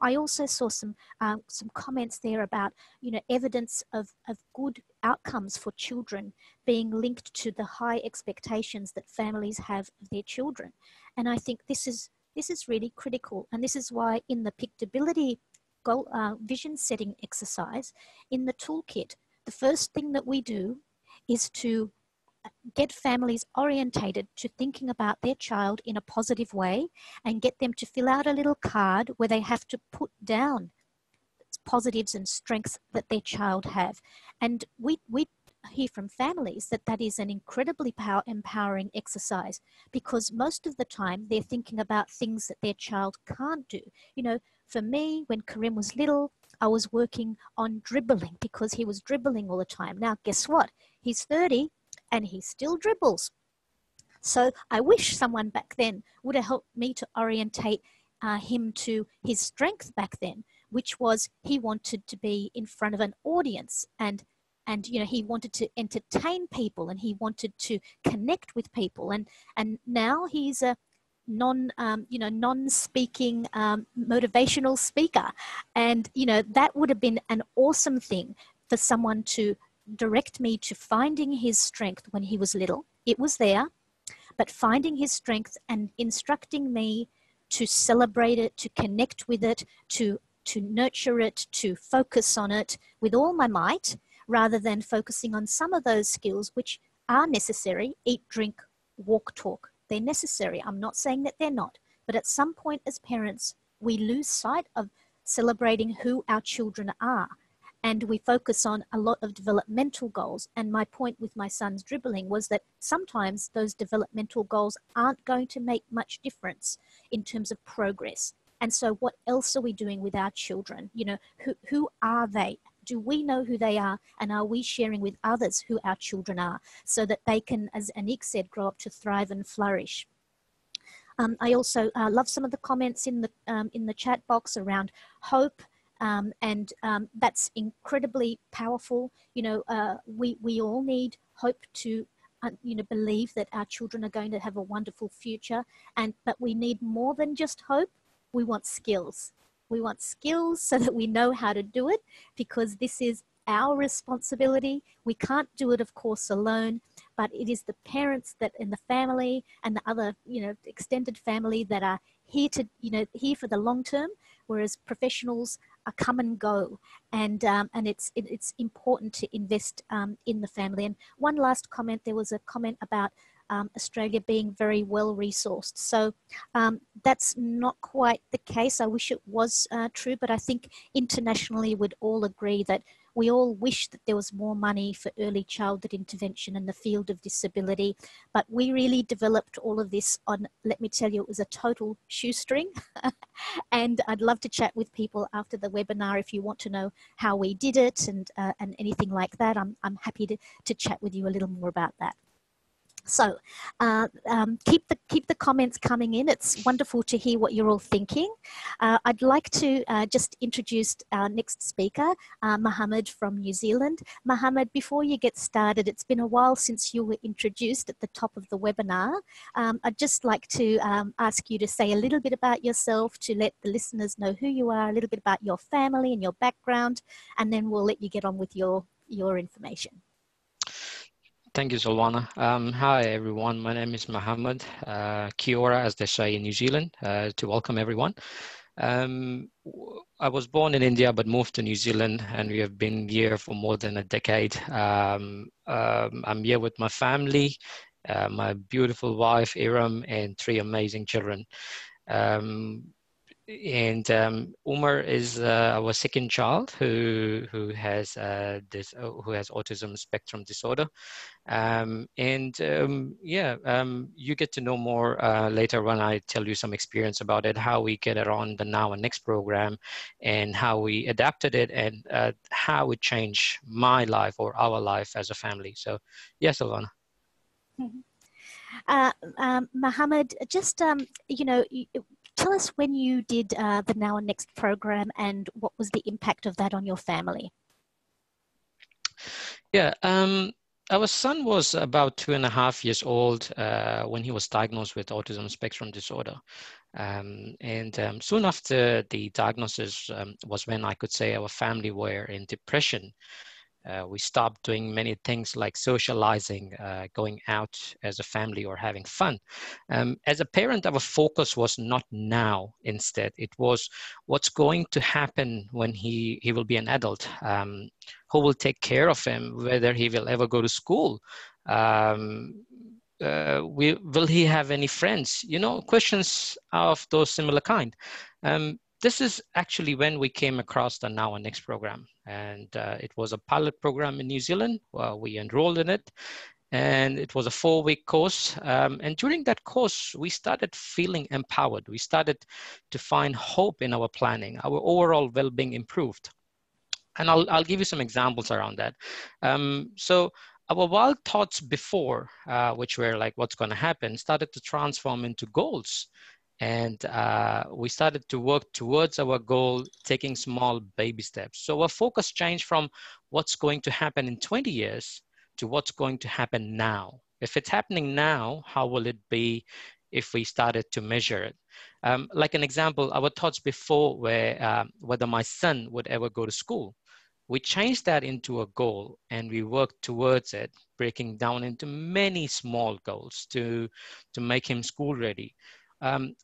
Speaker 2: I also saw some comments there about, you know, evidence of good outcomes for children being linked to the high expectations that families have of their children. And I think this is really critical. And this is why in the Pictability goal, vision setting exercise, in the toolkit, the first thing that we do is to get families orientated to thinking about their child in a positive way and get them to fill out a little card where they have to put down positives and strengths that their child have. And we hear from families that is an incredibly empowering exercise, because most of the time they're thinking about things that their child can't do. You know, for me, when Karim was little, I was working on dribbling because he was dribbling all the time. Now, guess what? He's 30 and he still dribbles. So I wish someone back then would have helped me to orientate him to his strength back then, which was he wanted to be in front of an audience, and you know, he wanted to entertain people and he wanted to connect with people, and now he's a non-speaking motivational speaker, and you know, that would have been an awesome thing for someone to direct me to finding his strength when he was little. It was there, but finding his strength and instructing me to celebrate it, to connect with it, to nurture it, to focus on it with all my might, rather than focusing on some of those skills which are necessary. Eat, drink, walk, talk. They're necessary. I'm not saying that they're not. But at some point as parents, we lose sight of celebrating who our children are. And we focus on a lot of developmental goals. And my point with my son's dribbling was that sometimes those developmental goals aren't going to make much difference in terms of progress. And so what else are we doing with our children? You know, who are they? Do we know who they are? And are we sharing with others who our children are, so that they can, as Anik said, grow up to thrive and flourish? I also love some of the comments in the chat box around hope. And that's incredibly powerful. You know, we all need hope to believe that our children are going to have a wonderful future. But we need more than just hope. We want skills. We want skills so that we know how to do it, because this is our responsibility. We can't do it, of course, alone, but it is the parents that in the family and the other, extended family that are here to, here for the long term, whereas professionals are come and go. And it's important to invest in the family. And one last comment, there was a comment about Australia being very well resourced. So that's not quite the case. I wish it was true, but I think internationally we'd all agree that we all wish that there was more money for early childhood intervention in the field of disability, but we really developed all of this on, let me tell you, it was a total shoestring. And I'd love to chat with people after the webinar if you want to know how we did it and anything like that. I'm happy to chat with you a little more about that. So keep the comments coming in. It's wonderful to hear what you're all thinking. I'd like to just introduce our next speaker, Mohammed from New Zealand. Mohammed, before you get started, it's been a while since you were introduced at the top of the webinar. I'd just like to ask you to say a little bit about yourself, to let the listeners know who you are, a little bit about your family and your background, and then we'll let you get on with your information.
Speaker 9: Thank you, Silvana. Hi, everyone. My name is Mohammed. Kia ora, as they say in New Zealand, to welcome everyone. I was born in India, but moved to New Zealand, and we have been here for more than a decade. I'm here with my family, my beautiful wife, Iram, and 3 amazing children. Umar is our second child who has autism spectrum disorder. You get to know more later when I tell you some experience about it, how we get around the Now and Next program, and how we adapted it, and how it changed my life or our life as a family. So, yes, Silvana.
Speaker 2: Mohammed, just tell us when you did the Now and Next program, and what was the impact of that on your family?
Speaker 9: Yeah, our son was about 2.5 years old when he was diagnosed with autism spectrum disorder. Soon after the diagnosis was when I could say our family were in depression. We stopped doing many things like socializing, going out as a family, or having fun. As a parent, our focus was not now. Instead, it was what's going to happen when he will be an adult. Who will take care of him? Whether he will ever go to school? Will he have any friends? Questions of those similar kind. This is actually when we came across the Now and Next program, and it was a pilot program in New Zealand. We enrolled in it, and it was a 4-week course. And during that course, we started feeling empowered. We started to find hope in our planning. Our overall well-being improved. And I'll give you some examples around that. So our wild thoughts before, which were like, what's going to happen, started to transform into goals. And we started to work towards our goal, taking small baby steps. So our focus changed from what's going to happen in 20 years to what's going to happen now. If it's happening now, how will it be if we started to measure it? Like an example, our thoughts before were whether my son would ever go to school. We changed that into a goal, and we worked towards it, breaking down into many small goals to make him school ready.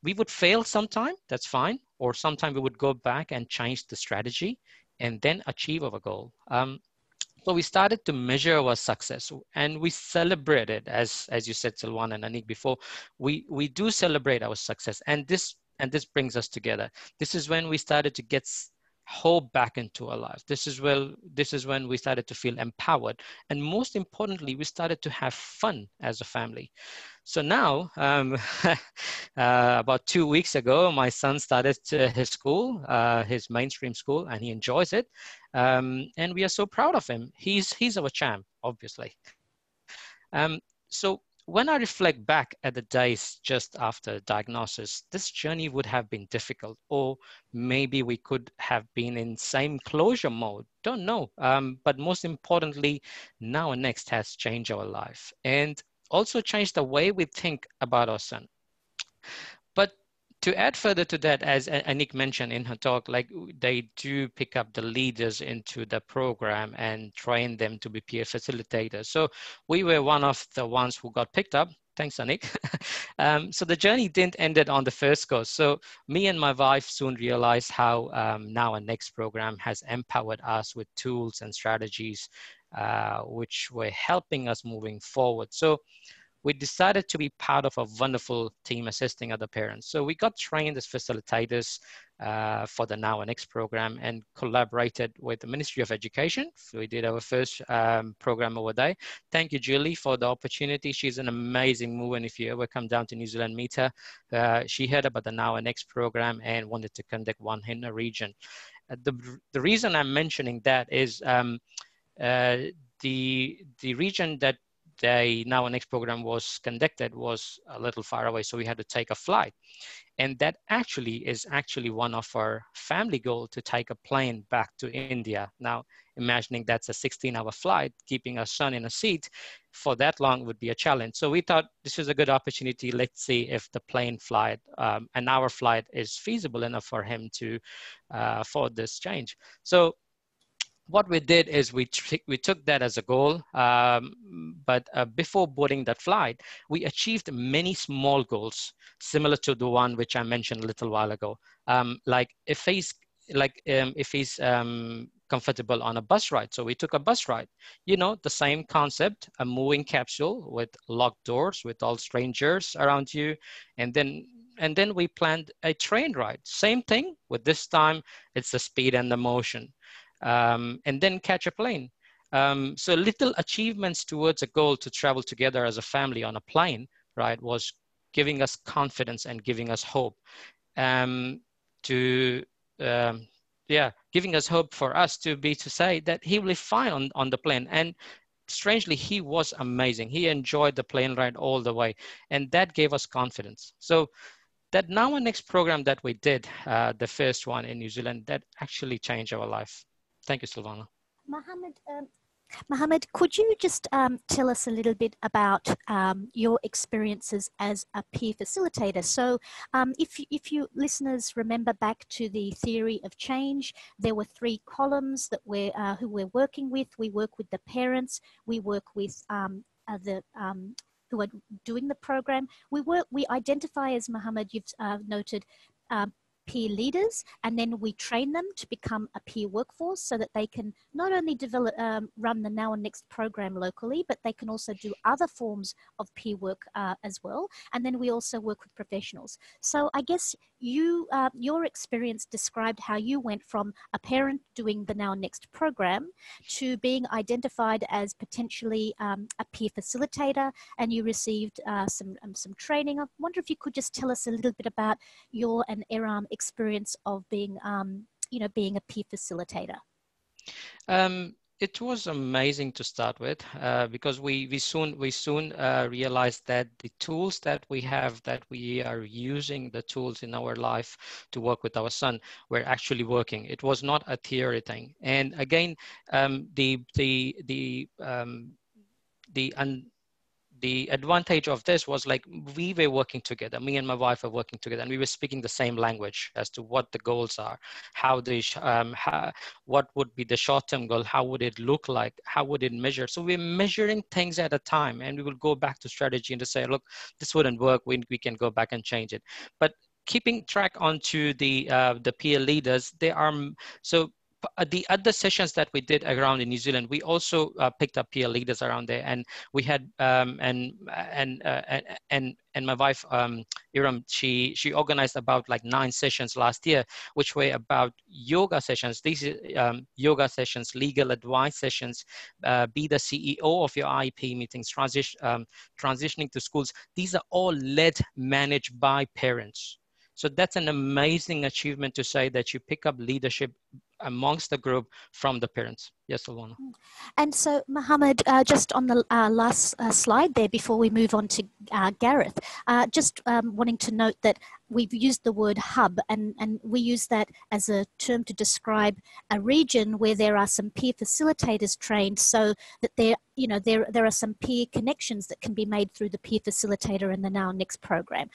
Speaker 9: We would fail sometime, that's fine. Or sometime we would go back and change the strategy and then achieve our goal. So we started to measure our success, and we celebrated, as you said, Silvana and Anik before, we do celebrate our success. And this brings us together. This is when we started to get hope back into our lives. This is when we started to feel empowered. And most importantly, we started to have fun as a family. So now, about 2 weeks ago, my son started his school, his mainstream school, and he enjoys it. And we are so proud of him. He's our champ, obviously. So when I reflect back at the days just after diagnosis, this journey would have been difficult, or maybe we could have been in same closure mode. Don't know. But most importantly, Now and Next has changed our life. And also changed the way we think about our son. But to add further to that, as Anik mentioned in her talk, like they do pick up the leaders into the program and train them to be peer facilitators. So we were one of the ones who got picked up. Thanks, Anik. So the journey didn't end it on the first course. So me and my wife soon realized how Now and Next program has empowered us with tools and strategies which were helping us moving forward. So we decided to be part of a wonderful team assisting other parents. So we got trained as facilitators for the Now and Next program and collaborated with the Ministry of Education. So we did our first program over there. Thank you, Julie, for the opportunity. She's an amazing woman. If you ever come down to New Zealand, meet her. She heard about the Now and Next program and wanted to conduct one in the region. The reason I'm mentioning that is the region that the Now and Next program was conducted was a little far away, so we had to take a flight. And that is actually one of our family goals, to take a plane back to India. Now, imagining that's a 16-hour flight, keeping our son in a seat for that long would be a challenge. So we thought this is a good opportunity. Let's see if the plane flight, an hour flight, is feasible enough for him to afford this change. So what we did is we took that as a goal, but before boarding that flight, we achieved many small goals similar to the one which I mentioned a little while ago. Like if he's comfortable on a bus ride, so we took a bus ride. You know, the same concept, a moving capsule with locked doors, with all strangers around you, and then we planned a train ride. Same thing, with this time it's the speed and the motion. And then catch a plane. So little achievements towards a goal to travel together as a family on a plane, right, was giving us confidence and giving us hope. Giving us hope for us to say that he will be fine on the plane. And strangely, he was amazing. He enjoyed the plane ride all the way, and that gave us confidence. So that Now and Next program that we did, the first one in New Zealand, that actually changed our life. Thank you, Silvana.
Speaker 2: Mohammed, could you just tell us a little bit about your experiences as a peer facilitator? So if you listeners remember back to the theory of change, there were 3 columns that who we're working with. We work with the parents, we work with who are doing the program. We identify, as Mohammed, you've noted, peer leaders, and then we train them to become a peer workforce so that they can not only develop, run the Now and Next program locally, but they can also do other forms of peer work as well. And then we also work with professionals. So I guess your experience described how you went from a parent doing the Now and Next program to being identified as potentially a peer facilitator, and you received some training. I wonder if you could just tell us a little bit about your and Eram experience of being, being a peer facilitator.
Speaker 9: It was amazing to start with because we soon realized that the tools that we have, that we are using the tools in our life to work with our son, were actually working. It was not a theory thing. And again, the advantage of this was, like, we were working together. Me and my wife were working together, and we were speaking the same language as to what the goals are, what would be the short-term goal, how would it look like, how would it measure. So we're measuring things at a time, and we will go back to strategy and to say, look, this wouldn't work. We can go back and change it. But keeping track onto the peer leaders, they are the other sessions that we did around in New Zealand, we also picked up peer leaders around there, and we had and my wife Iram, she organized about like 9 sessions last year, which were about yoga sessions. These yoga sessions, legal advice sessions, be the CEO of your IEP meetings, transitioning to schools. These are all led, managed by parents. So that's an amazing achievement to say that you pick up leadership amongst the group from the parents. Yes, Alwana.
Speaker 2: And so, Mohammed, just on the last slide there, before we move on to Gareth, just wanting to note that we've used the word hub, and we use that as a term to describe a region where there are some peer facilitators trained, so that there are some peer connections that can be made through the peer facilitator in the Now Next program.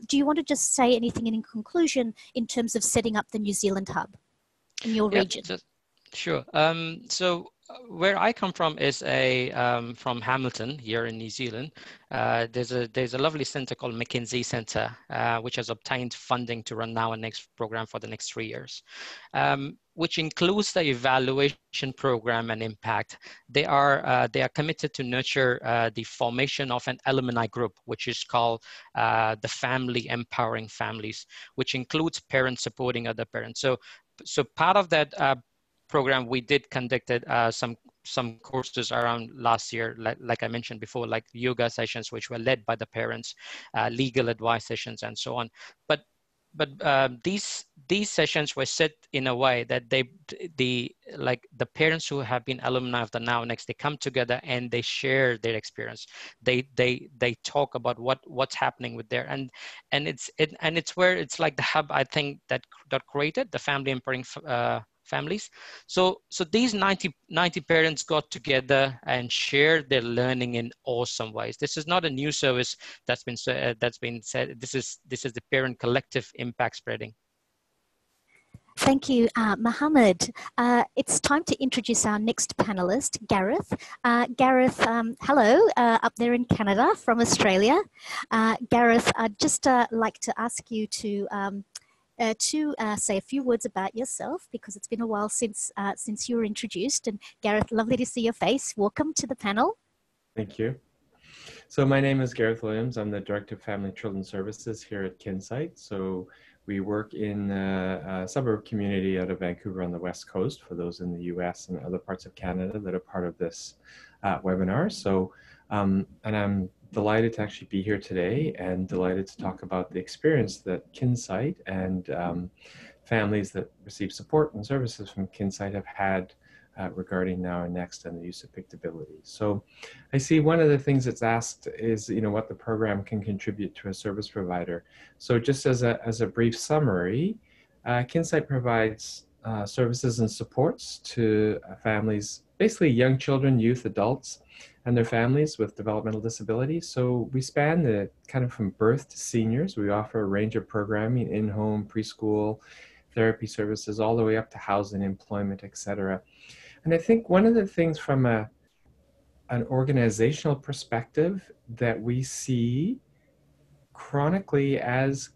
Speaker 2: Do you want to just say anything in conclusion in terms of setting up the New Zealand hub in your region?
Speaker 9: Sure. So where I come from is from Hamilton here in New Zealand. There's a lovely center called Mackenzie Center, which has obtained funding to run Now and Next program for the next 3 years, which includes the evaluation program and impact. They are committed to nurture the formation of an alumni group, which is called the Family Empowering Families, which includes parents supporting other parents. So part of that program, we did conducted some courses around last year, like I mentioned before, like yoga sessions, which were led by the parents, legal advice sessions, and so on. But these sessions were set in a way that the parents who have been alumni of the Now Next, they come together and they share their experience. They talk about what's happening with their and it's where it's like the hub, I think, that created the Family Empowering Families. So these 90 parents got together and shared their learning in awesome ways. This is not a new service that's been said. This is the parent collective impact spreading.
Speaker 2: Thank you, Mohammed. It's time to introduce our next panelist, Gareth. Gareth, hello, up there in Canada from Australia. Gareth, I'd just like to ask you to say a few words about yourself, because it's been a while since you were introduced. And Gareth, lovely to see your face. Welcome to the panel.
Speaker 10: Thank you. So my name is Gareth Williams. I'm the Director of Family and Children's Services here at Kinsight. So we work in a suburb community out of Vancouver on the West Coast, for those in the US and other parts of Canada that are part of this webinar. So, and I'm delighted to actually be here today, and delighted to talk about the experience that Kinsight and families that receive support and services from Kinsight have had regarding Now and Next and the use of Pictability. So I see one of the things that's asked is, what the program can contribute to a service provider. So just as a brief summary, Kinsight provides services and supports to families, basically young children, youth, adults, and their families with developmental disabilities. So we span the kind of from birth to seniors. We offer a range of programming, in-home, preschool, therapy services, all the way up to housing, employment, etc. And I think one of the things from an organizational perspective that we see chronically as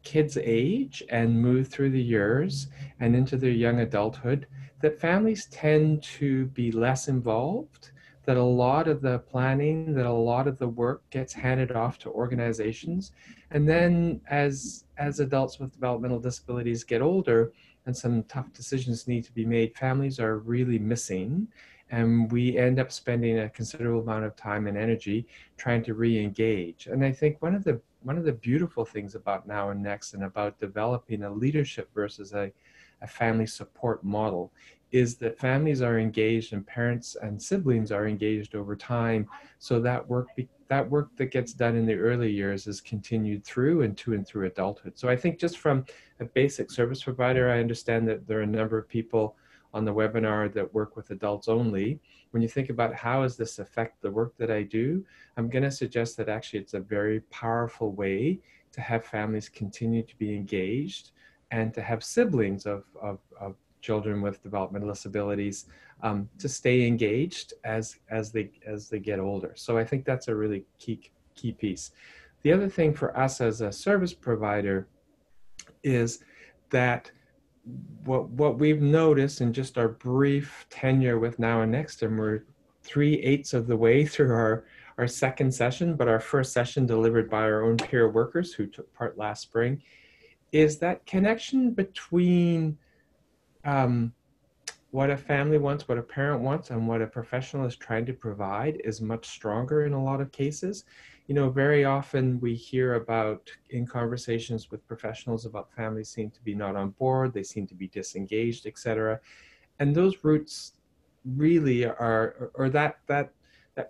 Speaker 10: kids age and move through the years and into their young adulthood, that families tend to be less involved, that a lot of the planning, that a lot of the work gets handed off to organizations. And then as adults with developmental disabilities get older and some tough decisions need to be made, families are really missing. And we end up spending a considerable amount of time and energy trying to re-engage. And I think one of the beautiful things about Now and Next, and about developing a leadership versus a family support model, is that families are engaged and parents and siblings are engaged over time. So that work that gets done in the early years is continued through and through adulthood. So I think just from a basic service provider, I understand that there are a number of people on the webinar that work with adults only. When you think about how does this affect the work that I do, I'm going to suggest that actually it's a very powerful way to have families continue to be engaged, and to have siblings of children with developmental disabilities to stay engaged as they get older. So I think that's a really key piece. The other thing for us as a service provider is that what we've noticed in just our brief tenure with Now and Next, and we're 3/8 of the way through our second session, but our first session delivered by our own peer workers who took part last spring, is that connection between what a family wants, what a parent wants, and what a professional is trying to provide is much stronger in a lot of cases. you know, very often we hear about, in conversations with professionals, about families seem to be not on board, they seem to be disengaged, etc. And those roots really are, or that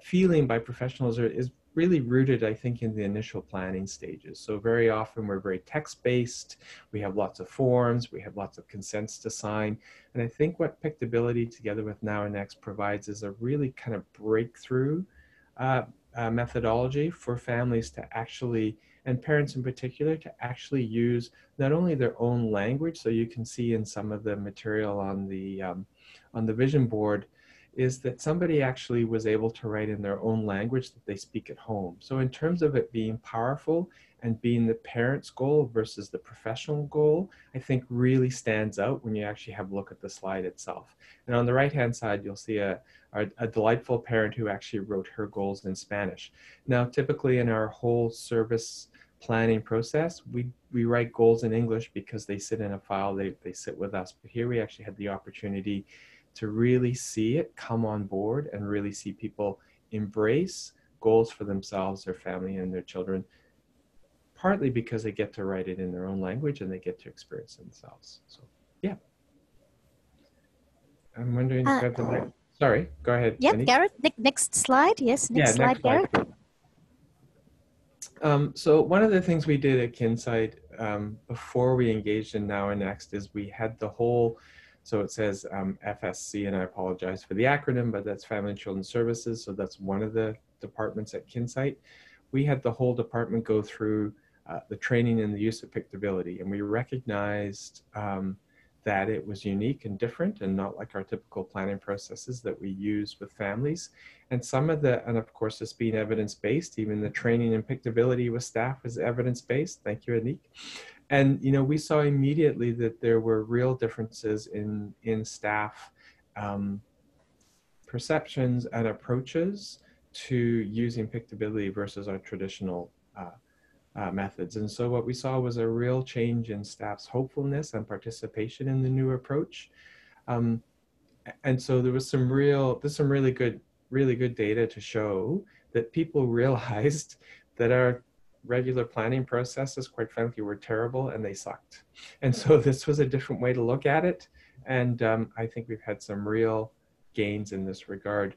Speaker 10: feeling by professionals is really rooted, I think, in the initial planning stages. So very often we're very text-based, we have lots of forms, we have lots of consents to sign. And I think what Pictability together with Now and Next provides is a really kind of breakthrough methodology for families to actually, and parents in particular, to actually use not only their own language. So you can see in some of the material on the vision board is that somebody actually was able to write in their own language that they speak at home. So in terms of it being powerful and being the parent's goal versus the professional goal, I think really stands out when you actually have a look at the slide itself. And on the right-hand side, you'll see a delightful parent who actually wrote her goals in Spanish. Now, typically in our whole service planning process, we write goals in English because they sit in a file, they sit with us. But here we actually had the opportunity to really see it come on board and really see people embrace goals for themselves, their family, and their children, partly because they get to write it in their own language and they get to experience it themselves. So, yeah. I'm wondering if I have the right. Sorry, go ahead.
Speaker 2: Yep,
Speaker 10: Annie.
Speaker 2: Gareth, next slide. Yes, next slide, Gareth.
Speaker 10: So one of the things we did at Kinsight before we engaged in Now and Next is we had the whole, so it says FSC, and I apologize for the acronym, but that's Family and Children's Services. So that's one of the departments at Kinsight. We had the whole department go through the training and the use of Pictability, and we recognized that it was unique and different and not like our typical planning processes that we use with families. And some of the, and of course, this being evidence-based, even the training and Pictability with staff is evidence-based. Thank you, Anik. And, you know, we saw immediately that there were real differences in staff perceptions and approaches to using Pictability versus our traditional methods. And so what we saw was a real change in staff's hopefulness and participation in the new approach. And so there was there's some really good data to show that people realized that our regular planning processes, quite frankly, were terrible and they sucked. And so this was a different way to look at it. And I think we've had some real gains in this regard.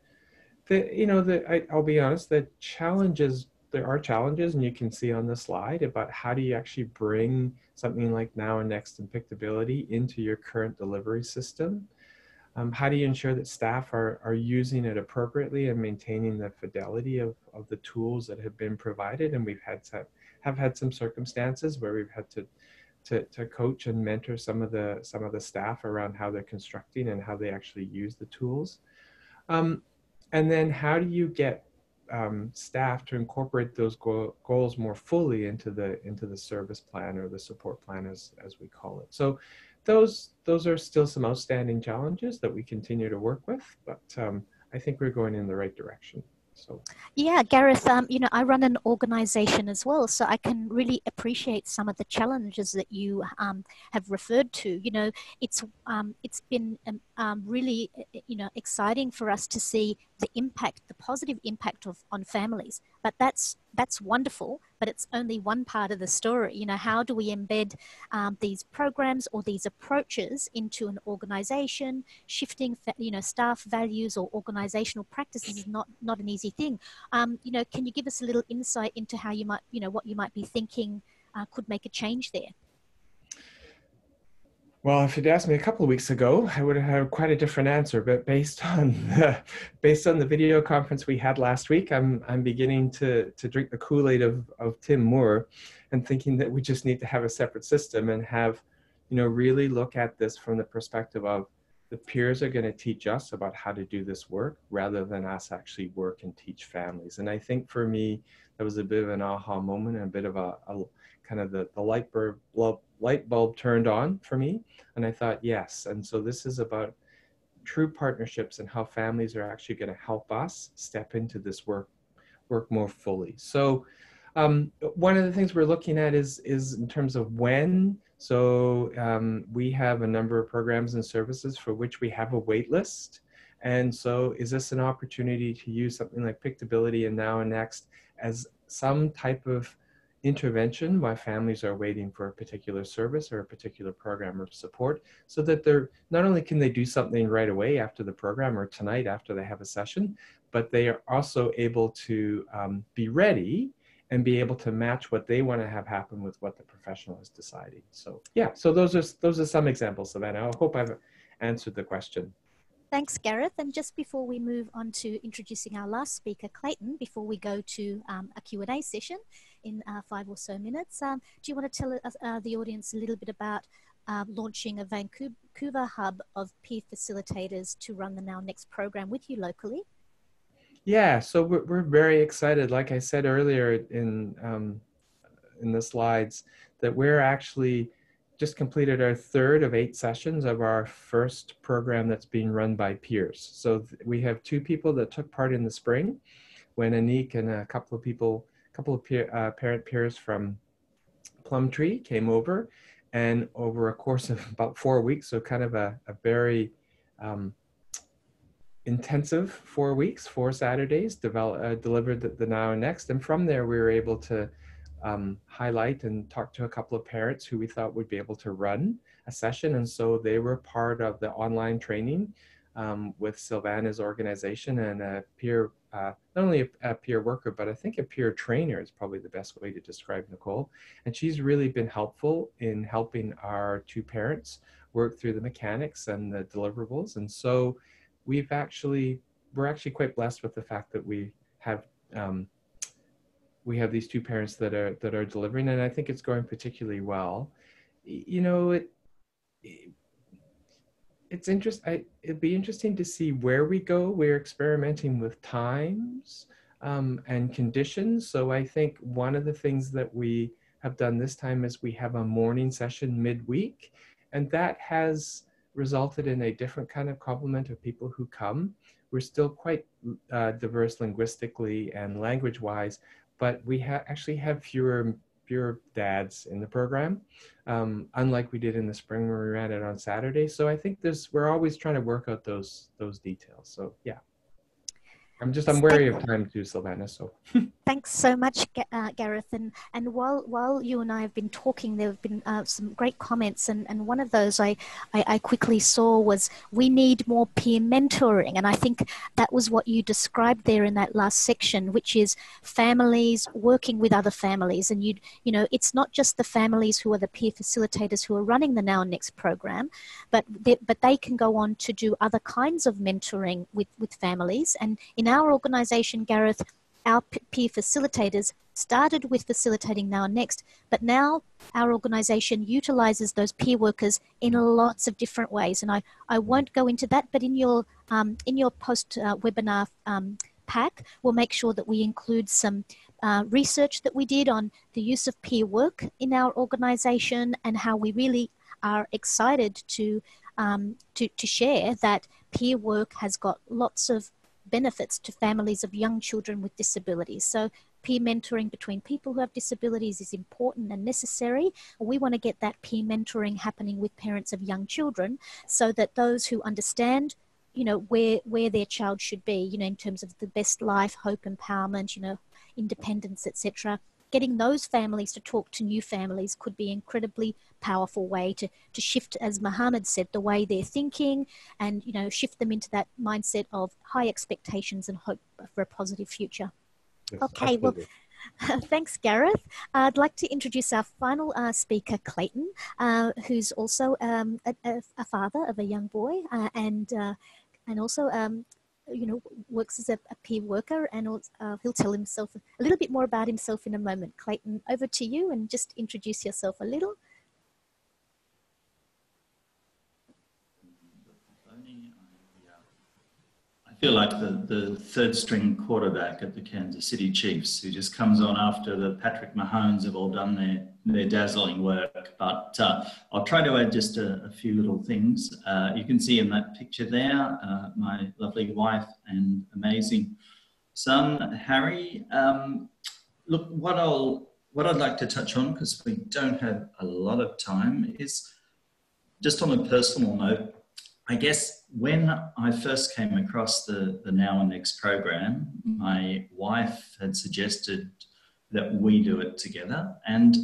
Speaker 10: I'll be honest, the challenges, there are challenges, and you can see on the slide about how do you actually bring something like Now and Next and Pictability into your current delivery system. How do you ensure that staff are using it appropriately and maintaining the fidelity of the tools that have been provided? And we've had some circumstances where we've had to coach and mentor some of the staff around how they're constructing and how they actually use the tools. And then how do you get staff to incorporate those goals more fully into the service plan or the support plan, as we call it? So those are still some outstanding challenges that we continue to work with, but I think we're going in the right direction. So
Speaker 2: yeah, Gareth, I run an organization as well, so I can really appreciate some of the challenges that you have referred to. It's been really exciting for us to see the positive impact on families. But that's wonderful, but it's only one part of the story. How do we embed these programs or these approaches into an organization? Shifting staff values or organizational practices is not an easy thing. Can you give us a little insight into how you might, what you might be thinking could make a change there?
Speaker 10: Well, if you'd asked me a couple of weeks ago, I would have had quite a different answer. But based on the video conference we had last week, I'm beginning to drink the Kool-Aid of Tim Moore, and thinking that we just need to have a separate system and have, really look at this from the perspective of the peers are going to teach us about how to do this work rather than us actually work and teach families. And I think for me, that was a bit of an aha moment and a bit of a kind of the light bulb turned on for me. And I thought, yes. And so this is about true partnerships and how families are actually going to help us step into this work more fully. So one of the things we're looking at is in terms of when. So we have a number of programs and services for which we have a wait list. And so is this an opportunity to use something like Pictability and Now and Next as some type of intervention while families are waiting for a particular service or a particular program of support, so that they're not only can they do something right away after the program or tonight after they have a session, but they are also able to be ready and be able to match what they want to have happen with what the professional is deciding. So yeah, so those are some examples, Savannah. I hope I've answered the question.
Speaker 2: Thanks, Gareth. And just before we move on to introducing our last speaker, Clayton, before we go to a Q&A session in 5 or so minutes, do you want to tell the audience a little bit about launching a Vancouver hub of peer facilitators to run the Now Next program with you locally?
Speaker 10: Yeah, so we're very excited. Like I said earlier in the slides, that we're actually just completed our 3rd of 8 sessions of our first program that's being run by peers. So we have 2 people that took part in the spring when Anik and a couple of parent peers from Plumtree came over, and over a course of about 4 weeks, so kind of a very intensive 4 weeks, 4 Saturdays, delivered the Now and Next. And from there, we were able to highlight and talk to a couple of parents who we thought would be able to run a session. And so they were part of the online training with Sylvana's organization, and a peer, not only a peer worker, but I think a peer trainer is probably the best way to describe Nicole. And she's really been helpful in helping our 2 parents work through the mechanics and the deliverables. And so we're actually quite blessed with the fact that we have these 2 parents that are delivering, and I think it's going particularly well. You know, it'd be interesting to see where we go. We're experimenting with times and conditions. So I think one of the things that we have done this time is we have a morning session midweek, and that has resulted in a different kind of complement of people who come. We're still quite diverse linguistically and language-wise, but we actually have fewer dads in the program, unlike we did in the spring when we ran it on Saturday. So I think we're always trying to work out those details. So yeah, I'm wary of time too, Sylvana. So
Speaker 2: thanks so much, Gareth. And while you and I have been talking, there have been some great comments, and one of those I quickly saw was, we need more peer mentoring. And I think that was what you described there in that last section, which is families working with other families. And you know, it's not just the families who are the peer facilitators who are running the Now and Next program, but they can go on to do other kinds of mentoring with families. And in our organization, Gareth, our peer facilitators started with facilitating Now and Next, but now our organization utilizes those peer workers in lots of different ways. And I won't go into that, but in your post-webinar pack, we'll make sure that we include some research that we did on the use of peer work in our organization, and how we really are excited to share that peer work has got lots of benefits to families of young children with disabilities. So peer mentoring between people who have disabilities is important and necessary. We want to get that peer mentoring happening with parents of young children, so that those who understand, you know, where their child should be, you know, in terms of the best life, hope, empowerment, you know, independence, etc. Getting those families to talk to new families could be an incredibly powerful way to shift, as Mohammed said, the way they're thinking, and, you know, shift them into that mindset of high expectations and hope for a positive future.
Speaker 10: yes,
Speaker 2: Okay,
Speaker 10: absolutely.
Speaker 2: well, thanks, Gareth. I'd like to introduce our final speaker, Clayton, who's also a father of a young boy, and also you know, works as a peer worker, and he'll tell himself a little bit more about himself in a moment. Clayton, over to you, and just introduce yourself a little.
Speaker 5: I feel like the third string quarterback at the Kansas City Chiefs, who just comes on after the Patrick Mahomes have all done their dazzling work. But I'll try to add just a few little things. You can see in that picture there, my lovely wife and amazing son, Harry. Look, what I'd like to touch on, because we don't have a lot of time, is just on a personal note. I guess when I first came across the Now and Next program, my wife had suggested that we do it together, and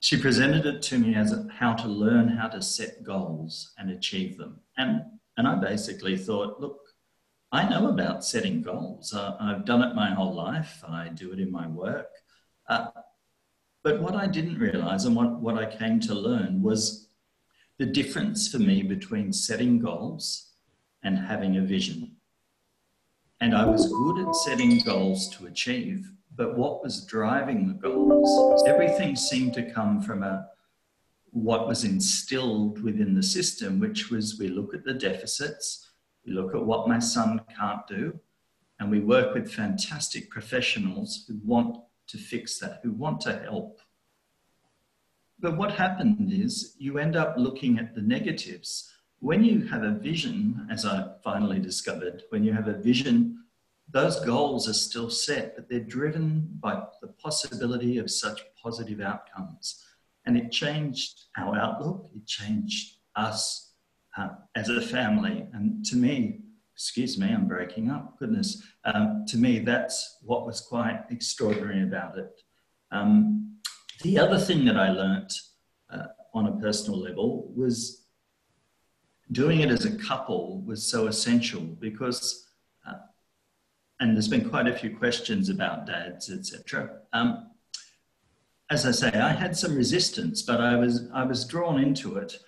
Speaker 5: she presented it to me as how to learn how to set goals and achieve them. And I basically thought, look, I know about setting goals. I've done it my whole life. I do it in my work. But what I didn't realize, and what I came to learn, was the difference for me between setting goals and having a vision. And I was good at setting goals to achieve, but what was driving the goals, everything seemed to come from what was instilled within the system, which was we look at the deficits, we look at what my son can't do, and we work with fantastic professionals who want to fix that, who want to help. But what happened is you end up looking at the negatives. When you have a vision, as I finally discovered, when you have a vision, those goals are still set, but they're driven by the possibility of such positive outcomes. And it changed our outlook, it changed us as a family. And to me, excuse me, I'm breaking up, goodness. To me, that's what was quite extraordinary about it. The other thing that I learnt on a personal level was doing it as a couple was so essential because, and there's been quite a few questions about dads, etc. As I say, I had some resistance, but I was drawn into it.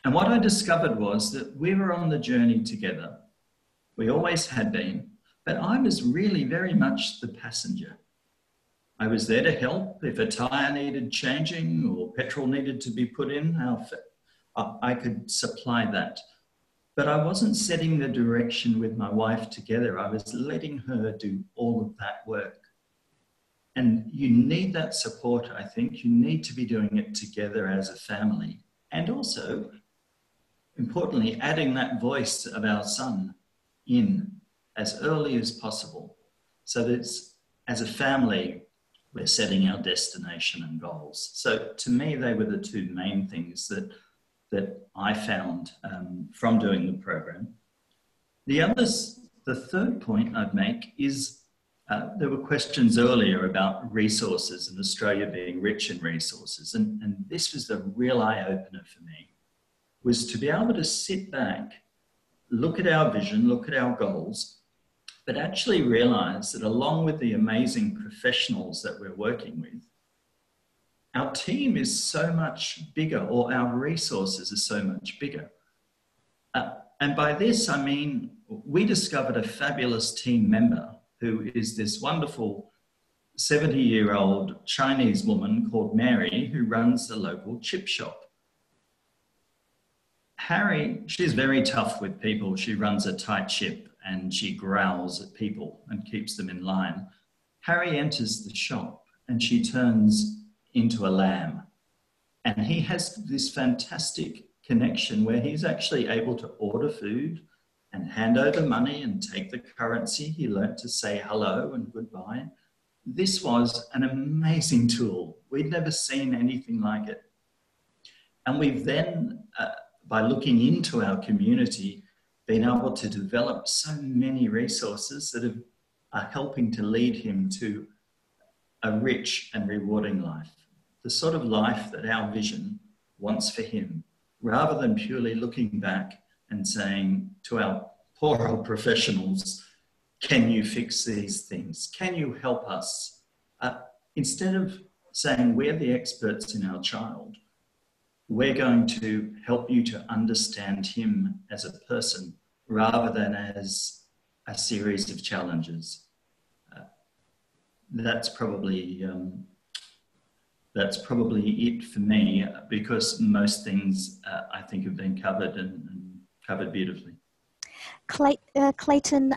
Speaker 5: And what I discovered was that we were on the journey together. We always had been, but I was really very much the passenger. I was there to help. If a tyre needed changing or petrol needed to be put in, I could supply that. But I wasn't setting the direction with my wife together. I was letting her do all of that work. And you need that support, I think. You need to be doing it together as a family. And also, importantly, adding that voice of our son in as early as possible. So that as a family, we're setting our destination and goals. So to me, they were the two main things that I found from doing the program. The third point I'd make is there were questions earlier about resources and Australia being rich in resources. And this was the real eye-opener for me, was to be able to sit back, look at our vision, look at our goals, but actually realize that along with the amazing professionals that we're working with, our team is so much bigger, or our resources are so much bigger. And by this, I mean, we discovered a fabulous team member who is this wonderful 70-year-old Chinese woman called Mary, who runs the local chip shop. Harry, she's very tough with people. She runs a tight ship and she growls at people and keeps them in line. Harry enters the shop and she turns into a lamb. And he has this fantastic connection where he's actually able to order food and hand over money and take the currency. He learnt to say hello and goodbye. This was an amazing tool. We'd never seen anything like it. And we've then, by looking into our community, been able to develop so many resources that are helping to lead him to a rich and rewarding life. The sort of life that our vision wants for him, rather than purely looking back and saying to our poor old professionals, can you fix these things? Can you help us? Instead of saying we're the experts in our child, we're going to help you to understand him as a person rather than as a series of challenges. That's probably it for me, because most things I think have been covered and covered beautifully.
Speaker 2: Clayton,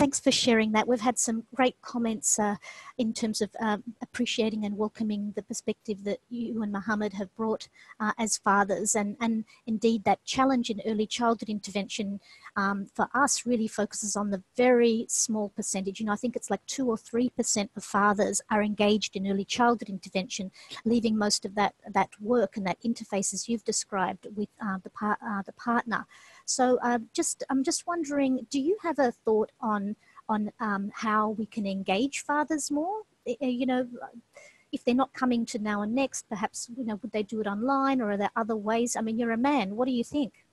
Speaker 2: thanks for sharing that. We've had some great comments in terms of appreciating and welcoming the perspective that you and Mohammed have brought as fathers. And indeed, that challenge in early childhood intervention for us really focuses on the very small percentage. You know, I think it's like 2 or 3% of fathers are engaged in early childhood intervention, leaving most of that work and that interface, as you've described, with the partner. So I'm just wondering, do you have a thought on how we can engage fathers more? You know, if they're not coming to Now and Next, perhaps, you know, would they do it online, or are there other ways? I mean, you're a man. What do you think?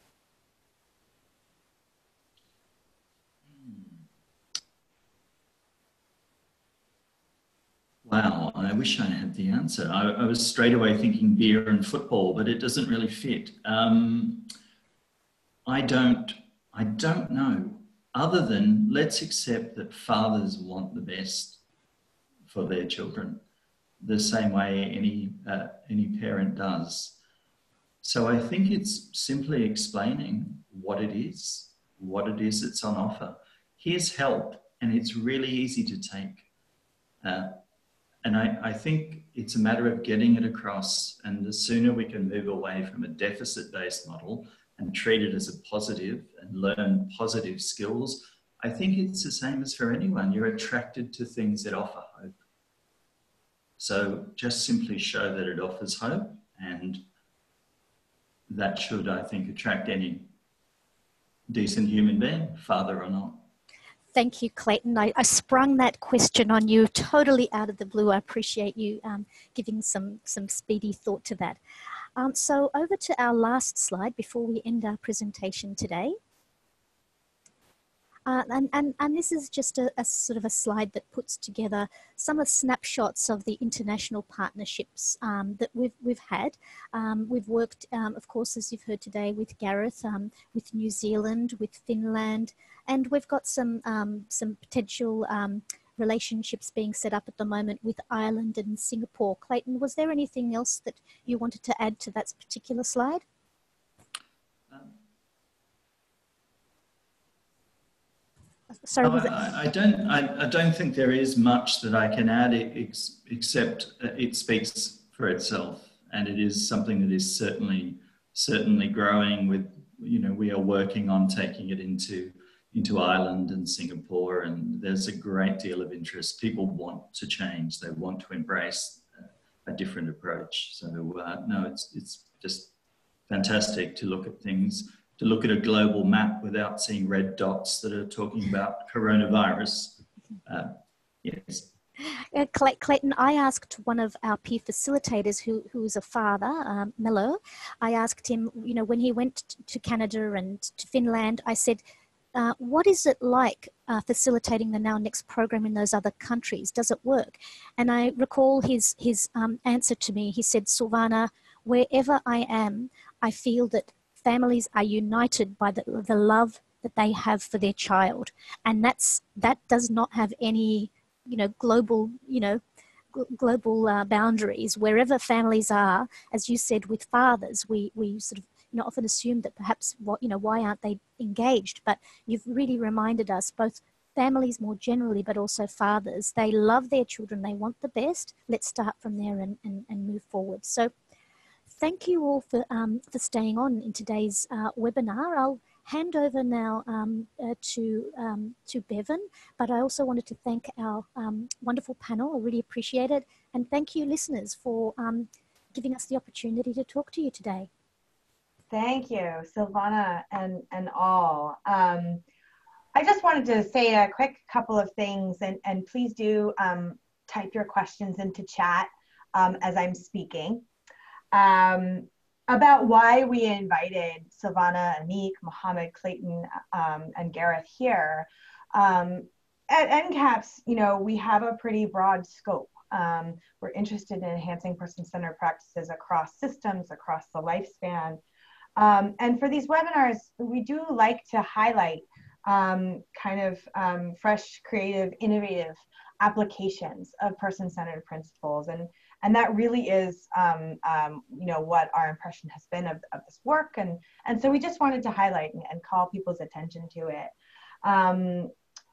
Speaker 5: Wow, I wish I had the answer. I was straight away thinking beer and football, but it doesn't really fit. I don't know, other than let's accept that fathers want the best for their children, the same way any parent does. So I think it's simply explaining what it is that's on offer. Here's help, and it's really easy to take. And I think it's a matter of getting it across, and the sooner we can move away from a deficit-based model and treat it as a positive and learn positive skills, I think it's the same as for anyone. You're attracted to things that offer hope. So just simply show that it offers hope, and that should, I think, attract any decent human being, father or not.
Speaker 2: Thank you, Clayton. I sprung that question on you totally out of the blue. I appreciate you giving some speedy thought to that. So over to our last slide before we end our presentation today. And this is just a sort of a slide that puts together some of snapshots of the international partnerships that we've had. We've worked, of course, as you've heard today, with Gareth, with New Zealand, with Finland, and we've got some potential relationships being set up at the moment with Ireland and Singapore. Clayton, was there anything else that you wanted to add to that particular slide? Sorry,
Speaker 5: I don't think there is much that I can add except it speaks for itself, and it is something that is certainly growing. With, you know, we are working on taking it into Ireland and Singapore, and there's a great deal of interest. People want to change; they want to embrace a different approach. So no, it's just fantastic to look at things. To look at a global map without seeing red dots that are talking about coronavirus. Yes.
Speaker 2: Clayton, I asked one of our peer facilitators who is a father, Mello, I asked him, you know, when he went to Canada and to Finland, I said, what is it like facilitating the Now Next program in those other countries? Does it work? And I recall his answer to me. He said, Silvana, wherever I am, I feel that families are united by the love that they have for their child, and that does not have any, you know, global boundaries. Wherever families are, as you said, with fathers, we sort of, you know, often assume that perhaps why aren't they engaged? But you've really reminded us, both families more generally, but also fathers, they love their children, they want the best. Let's start from there and move forward. So thank you all for staying on in today's webinar. I'll hand over now to Bevan, but I also wanted to thank our wonderful panel. I really appreciate it. And thank you, listeners, for giving us the opportunity to talk to you today.
Speaker 1: Thank you, Silvana and all. I just wanted to say a quick couple of things, and please do type your questions into chat as I'm speaking. About why we invited Silvana, Anik, Mohammed, Clayton, and Gareth here. At NCAPS, you know, we have a pretty broad scope. We're interested in enhancing person-centered practices across systems, across the lifespan. And for these webinars, we do like to highlight fresh, creative, innovative applications of person-centered principles. And that really is, you know, what our impression has been of this work. And so we just wanted to highlight and call people's attention to it.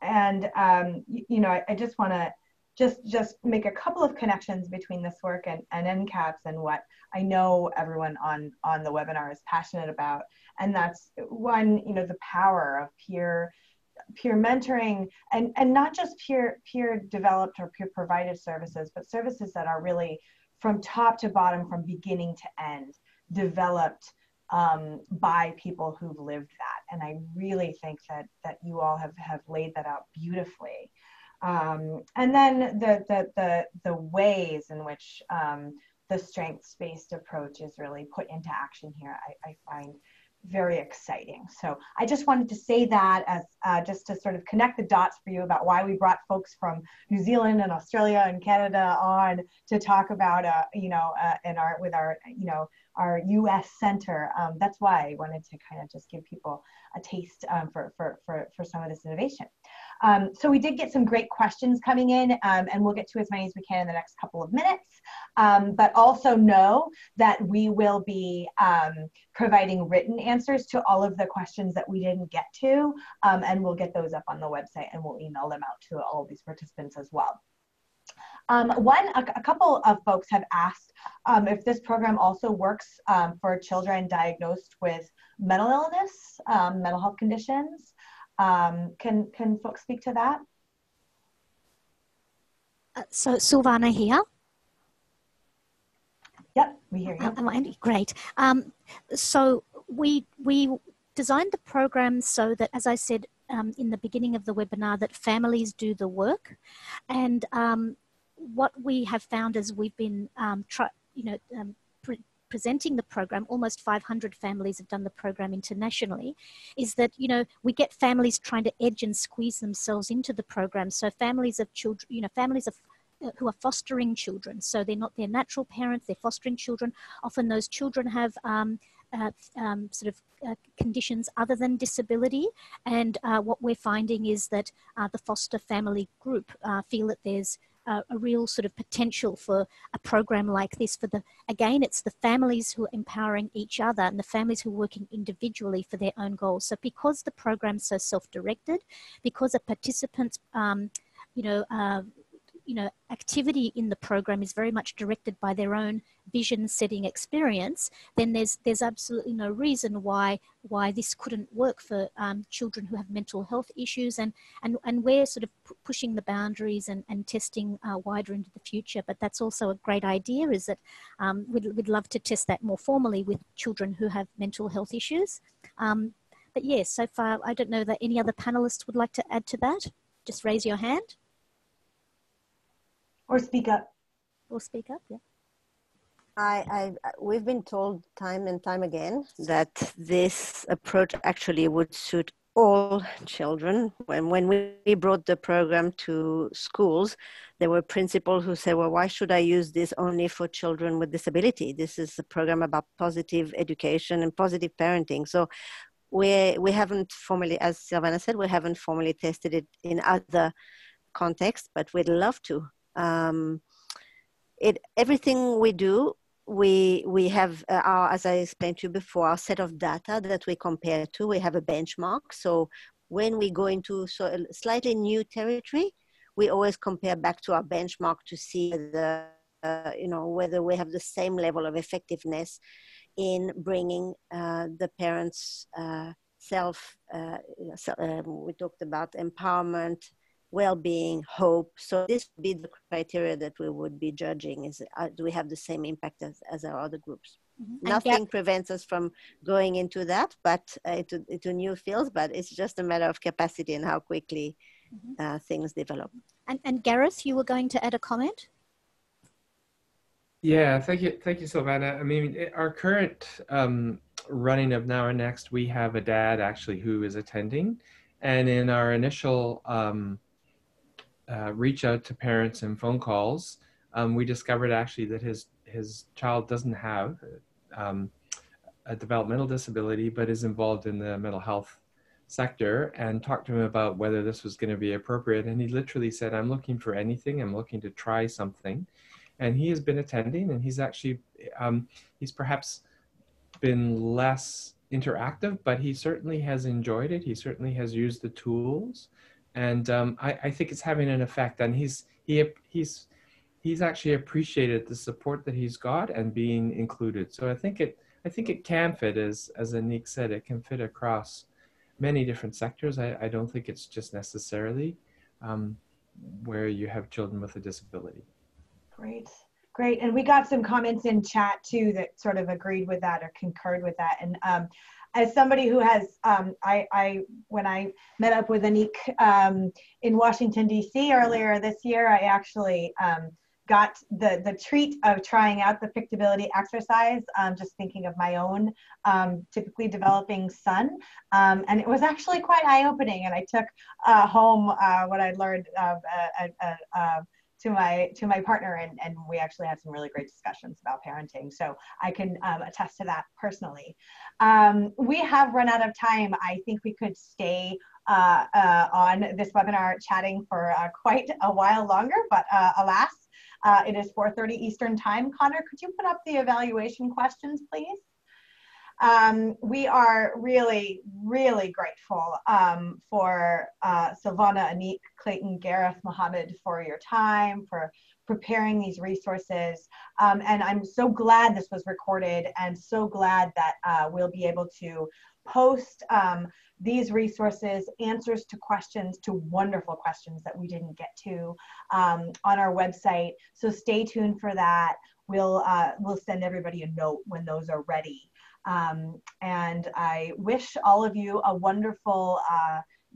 Speaker 1: you know, I just want to just make a couple of connections between this work and NCAPS and what I know everyone on the webinar is passionate about. And that's one, you know, the power of peer mentoring, and not just peer developed or peer provided services, but services that are really from top to bottom, from beginning to end, developed by people who've lived that. And I really think that you all have laid that out beautifully. And then the ways in which the strengths-based approach is really put into action here, I find very exciting. So I just wanted to say that as just to sort of connect the dots for you about why we brought folks from New Zealand and Australia and Canada on to talk about, you know, with our, you know, our US center. That's why I wanted to kind of just give people a taste for some of this innovation. So we did get some great questions coming in, and we'll get to as many as we can in the next couple of minutes. But also know that we will be providing written answers to all of the questions that we didn't get to, and we'll get those up on the website, and we'll email them out to all of these participants as well. A couple of folks have asked if this program also works for children diagnosed with mental illness, mental health conditions. Can folks speak to that?
Speaker 2: So Silvana here.
Speaker 1: Yep, we hear you.
Speaker 2: Great. So we designed the program so that, as I said in the beginning of the webinar, that families do the work. And what we have found as we've been presenting the program, almost 500 families have done the program internationally, is that, you know, we get families trying to edge and squeeze themselves into the program. So families of children, you know, families of who are fostering children. So they're not their natural parents, they're fostering children. Often those children have conditions other than disability. And what we're finding is that the foster family group feel that there's a real sort of potential for a program like this. Again, it's the families who are empowering each other and the families who are working individually for their own goals. So because the program's so self-directed, because a participant's activity in the program is very much directed by their own vision setting experience, then there's absolutely no reason why this couldn't work for children who have mental health issues, and we're sort of pushing the boundaries and testing wider into the future. But that's also a great idea, is that we'd love to test that more formally with children who have mental health issues. But yes, so far I don't know that any other panelists would like to add to that. Just raise your hand.
Speaker 1: Or speak up.
Speaker 2: Or speak up, yeah.
Speaker 8: We've been told time and time again that this approach actually would suit all children. When we brought the program to schools, there were principals who said, well, why should I use this only for children with disability? This is a program about positive education and positive parenting. So we haven't formally, as Silvana said, we haven't formally tested it in other contexts, but we'd love to. Everything we do, we have as I explained to you before, our set of data that we compare to. We have a benchmark. So when we go into slightly new territory, we always compare back to our benchmark to see whether we have the same level of effectiveness in bringing the parents' we talked about empowerment, well-being, hope. So this would be the criteria that we would be judging, is do we have the same impact as our other groups? Mm-hmm. Nothing prevents us from going into that, but into new fields, but it's just a matter of capacity and how quickly things develop.
Speaker 2: And Gareth, you were going to add a comment?
Speaker 10: Yeah, thank you, Silvana. I mean, our current running of Now or Next, we have a dad actually who is attending, and in our initial reach out to parents and phone calls, we discovered actually that his child doesn't have a developmental disability, but is involved in the mental health sector, and talked to him about whether this was going to be appropriate. And he literally said, I'm looking for anything, I'm looking to try something. And he has been attending, and he's actually, he's perhaps been less interactive, but he certainly has enjoyed it. He certainly has used the tools. And I think it's having an effect, and he's actually appreciated the support that he's got and being included. So I think it can fit, as Anik said, it can fit across many different sectors. I don't think it's just necessarily where you have children with a disability.
Speaker 1: Great, great. And we got some comments in chat too that sort of agreed with that or concurred with that. And as somebody who has, when I met up with Anik in Washington, D.C. earlier this year, I actually got the treat of trying out the Pictability exercise, just thinking of my own typically developing son. And it was actually quite eye-opening. And I took home what I learned to my partner, and we actually had some really great discussions about parenting. So I can attest to that personally. We have run out of time. I think we could stay on this webinar chatting for quite a while longer, but alas, it is 4:30 Eastern time. Connor, could you put up the evaluation questions, please? We are really, really grateful for Silvana, Anik, Clayton, Gareth, Mohammed for your time, for preparing these resources. And I'm so glad this was recorded, and so glad that we'll be able to post these resources, answers to questions, to wonderful questions that we didn't get to on our website. So stay tuned for that. We'll send everybody a note when those are ready. And I wish all of you a wonderful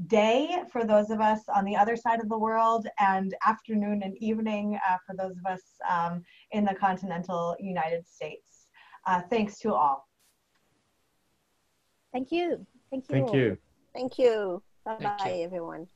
Speaker 1: day for those of us on the other side of the world, and afternoon and evening for those of us in the continental United States. Thanks to all.
Speaker 2: Thank you. Thank you.
Speaker 10: Thank you.
Speaker 8: Thank you. Bye-bye, everyone.